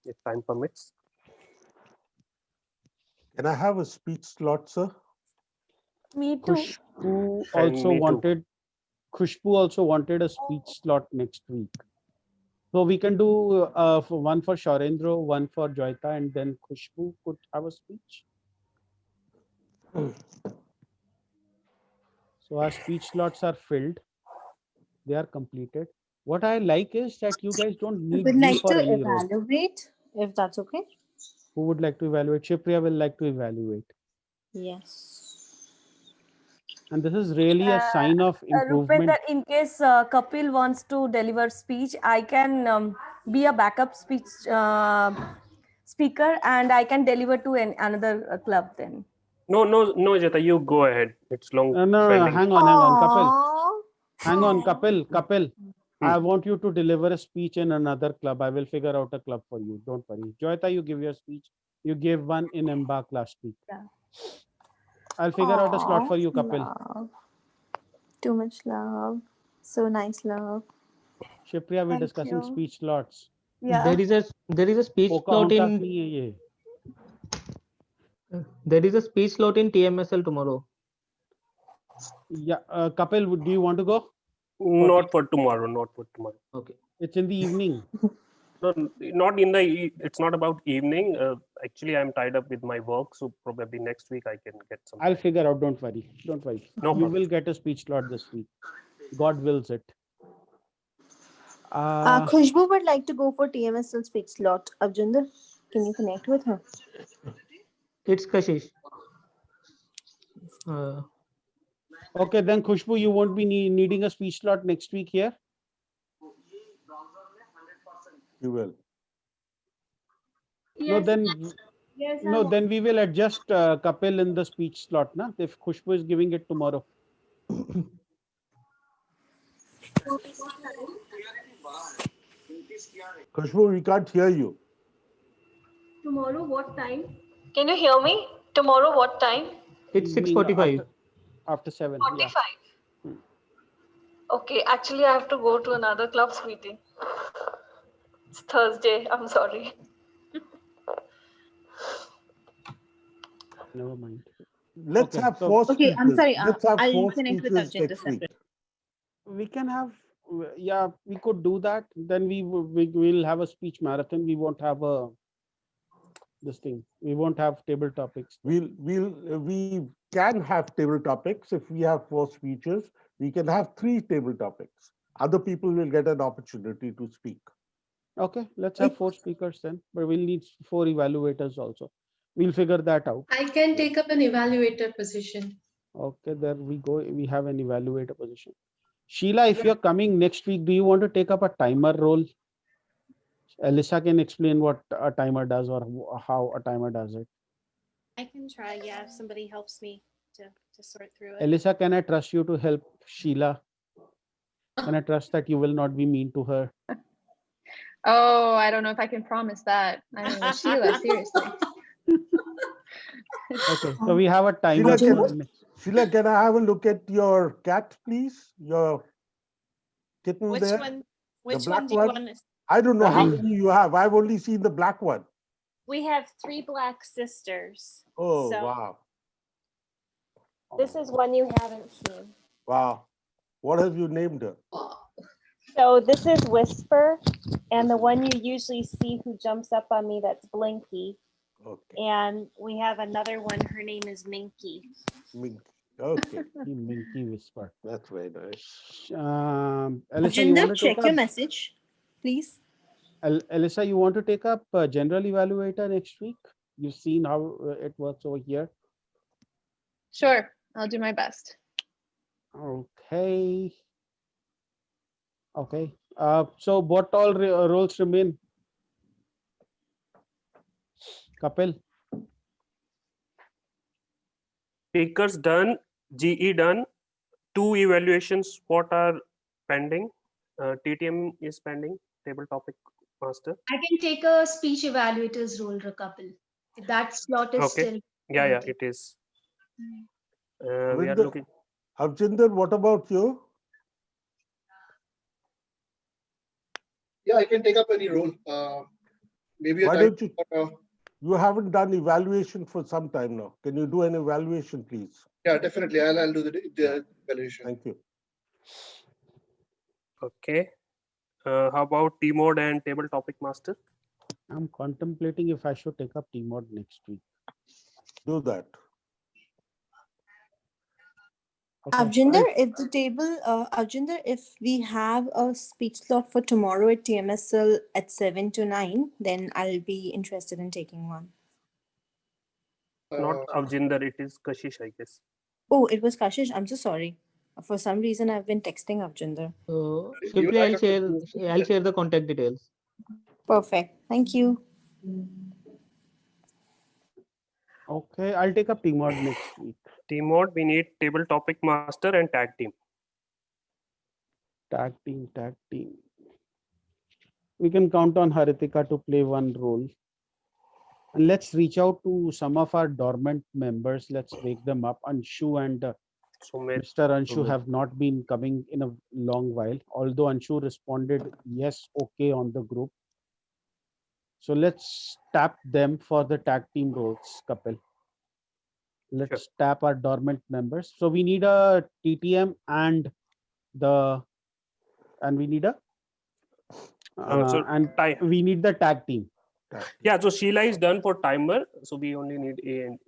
if time permits. Can I have a speech slot, sir? Me too. Khushbu also wanted a speech slot next week. So we can do one for Shaurendra, one for Joyita, and then Khushbu could have a speech. So our speech slots are filled. They are completed. What I like is that you guys don't I need would me like for to any role. evaluate, if that's okay. Who would like to evaluate? Shipriya will like to evaluate. Yes. And this is really a sign of improvement. Rupinder, in case Kapil wants to deliver speech, I can be a backup speech speaker, and I can deliver to another club then. No, Jeta, you go ahead. It's long. No, pending. hang on, Kapil. Hang on, Kapil. I want you to deliver a speech in another club. I will figure out a club for you. Don't worry. Joyita, you give your speech. You gave one in Embark last week. Yeah. I'll figure out a slot for you, Kapil. Love. Too much love. So nice love. Shipriya, we're Thank discussing you. speech slots. Yeah. There is a speech slot in. There is a speech slot in TMSL tomorrow. Yeah, Kapil, do you want to go? Not for tomorrow. Not for tomorrow. Okay. It's in the evening. No, not in the. It's not about evening. Actually, I'm tied up with my work, so probably next week I can get some. I'll figure out. Don't worry. Don't worry. No You problem. will get a speech slot this week. God wills it. Khushbu would like to go for TMSL speech slot. Avjinder, can you connect with her? It's Kashish. Uh, Okay, then Khushbu, you won't be needing a speech slot next week here. You will. No, then Yes, no, then we will adjust Kapil in the speech slot, na? If Khushbu is giving it tomorrow. Khushbu, we can't hear you. Tomorrow, what time? Can you hear me? Tomorrow, what time? it's Being 6:45. After 7. Yeah. 45. Okay, actually, I have to go to another club's meeting. It's Thursday. I'm sorry. Never mind. Let's Okay, have so- four Okay, I'm speeches. sorry. Let's have I'll four connect with speeches Avjinder next week. separately. We can have, yeah, we could do that. Then we will have a speech marathon. We won't have a this thing. We won't have table topics. We can have table topics. If we have four speeches, we can have 3 table topics. Other people will get an opportunity to speak. Okay, let's have 4 speakers then, but we'll need 4 evaluators also. We'll figure that out. I can take up an evaluator position. Okay, there we go. We have an evaluator position. Sheila, if you're coming next week, do you want to take up a timer role? Alyssa can explain what a timer does or how a timer does it. I can try, yeah, if somebody helps me to sort through it. Alyssa, can I trust you to help Sheila? Can I trust that you will not be mean to her? Oh, I don't know if I can promise that. I mean, Sheila, seriously. Okay, so we have a timer. Sheila, can I have a look at your cat, please? Your kitten Which there? one? The Which black one do you one? want to? I don't know how Okay. many you have. I've only seen the black one. We have 3 black sisters. Oh, So wow. this is one you haven't seen. Wow. What have you named her? So this is Whisper, and the one you usually see who jumps up on me, that's Blinky. Okay. And we have another one, her name is Minky. Minky. Okay. Minky Whisper. That's very nice. Alyssa, you want Avjinder, to check take your up? message, please. Alyssa, you want to take up general evaluator next week? You've seen how it works over here. Sure, I'll do my best. Okay. Okay. So what all roles remain? Kapil. Speakers done, GE done. 2 evaluations. What are pending? TTM is pending. Table topic master. I can take a speech evaluator's role, Rakapil. If that slot is Okay. still Yeah, empty. it is. We are Avjinder- looking. Avjinder, what about you? Yeah, I can take up any role. Maybe a Why time don't you? for, You haven't done evaluation for some time now. Can you do an evaluation, please? yeah, definitely. I'll do the evaluation. Thank you. Okay. How about T-mode and table topic master? I'm contemplating if I should take up T-mod next week. Do that. Okay. Avjinder, if the table, Avjinder, if we have a speech slot for tomorrow at TMSL at 7 to 9, then I'll be interested in taking one. Not Avjinder, it is Kashish, I guess. Oh, it was Kashish. I'm so sorry. For some reason, I've been texting Avjinder. So simply I'll share the contact details. Perfect. Thank you. Okay, I'll take up T-mod next week. T-mode, we need table topic master and tag team. Tag team. We can count on Haritika to play one role. And let's reach out to some of our dormant members. Let's wake them up. Anshu and Mr. Anshu have not been coming in a long while, although Anshu responded yes, okay on the group. So let's tap them for the tag team roles, Kapil. Let's tap our dormant members. So we need a TTM and we need a we need the tag team. Yeah, so Sheila is done for timer, so we only need A and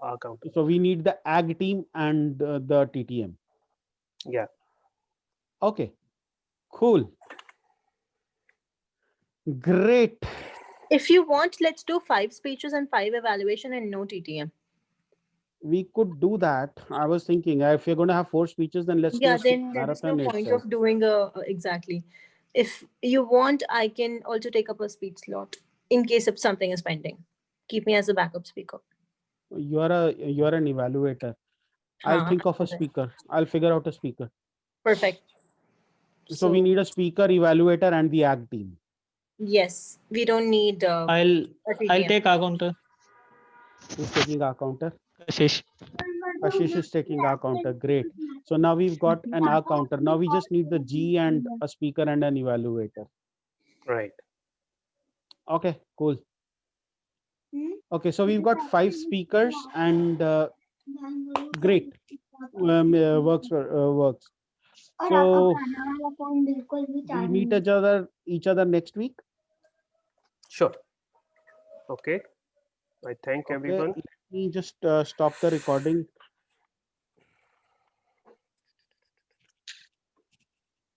R counter. So we need the AG team and the TTM. Yeah. Okay, cool. Great. If you want, let's do 5 speeches and 5 evaluation and no TTM. We could do that. I was thinking if you're going to have 4 speeches, then let's do Yeah, a speech then there is no marathon point itself. of doing exactly. If you want, I can also take up a speech slot in case if something is pending. Keep me as a backup speaker. You're an evaluator. I'll Huh, think of a okay. speaker. I'll figure out a speaker. Perfect. So we need a speaker, evaluator, and the ACT team. Yes, we don't need. I'll TTM. take our counter. Who's taking our counter? Kashish. Kashish is taking our counter. Great. So now we've got an our counter. Now we just need the G and a speaker and an evaluator. Right. Okay, cool. Okay, so we've got 5 speakers and great. Works. So we meet each other next week. Sure. Okay. I thank everyone. Let me just stop the recording.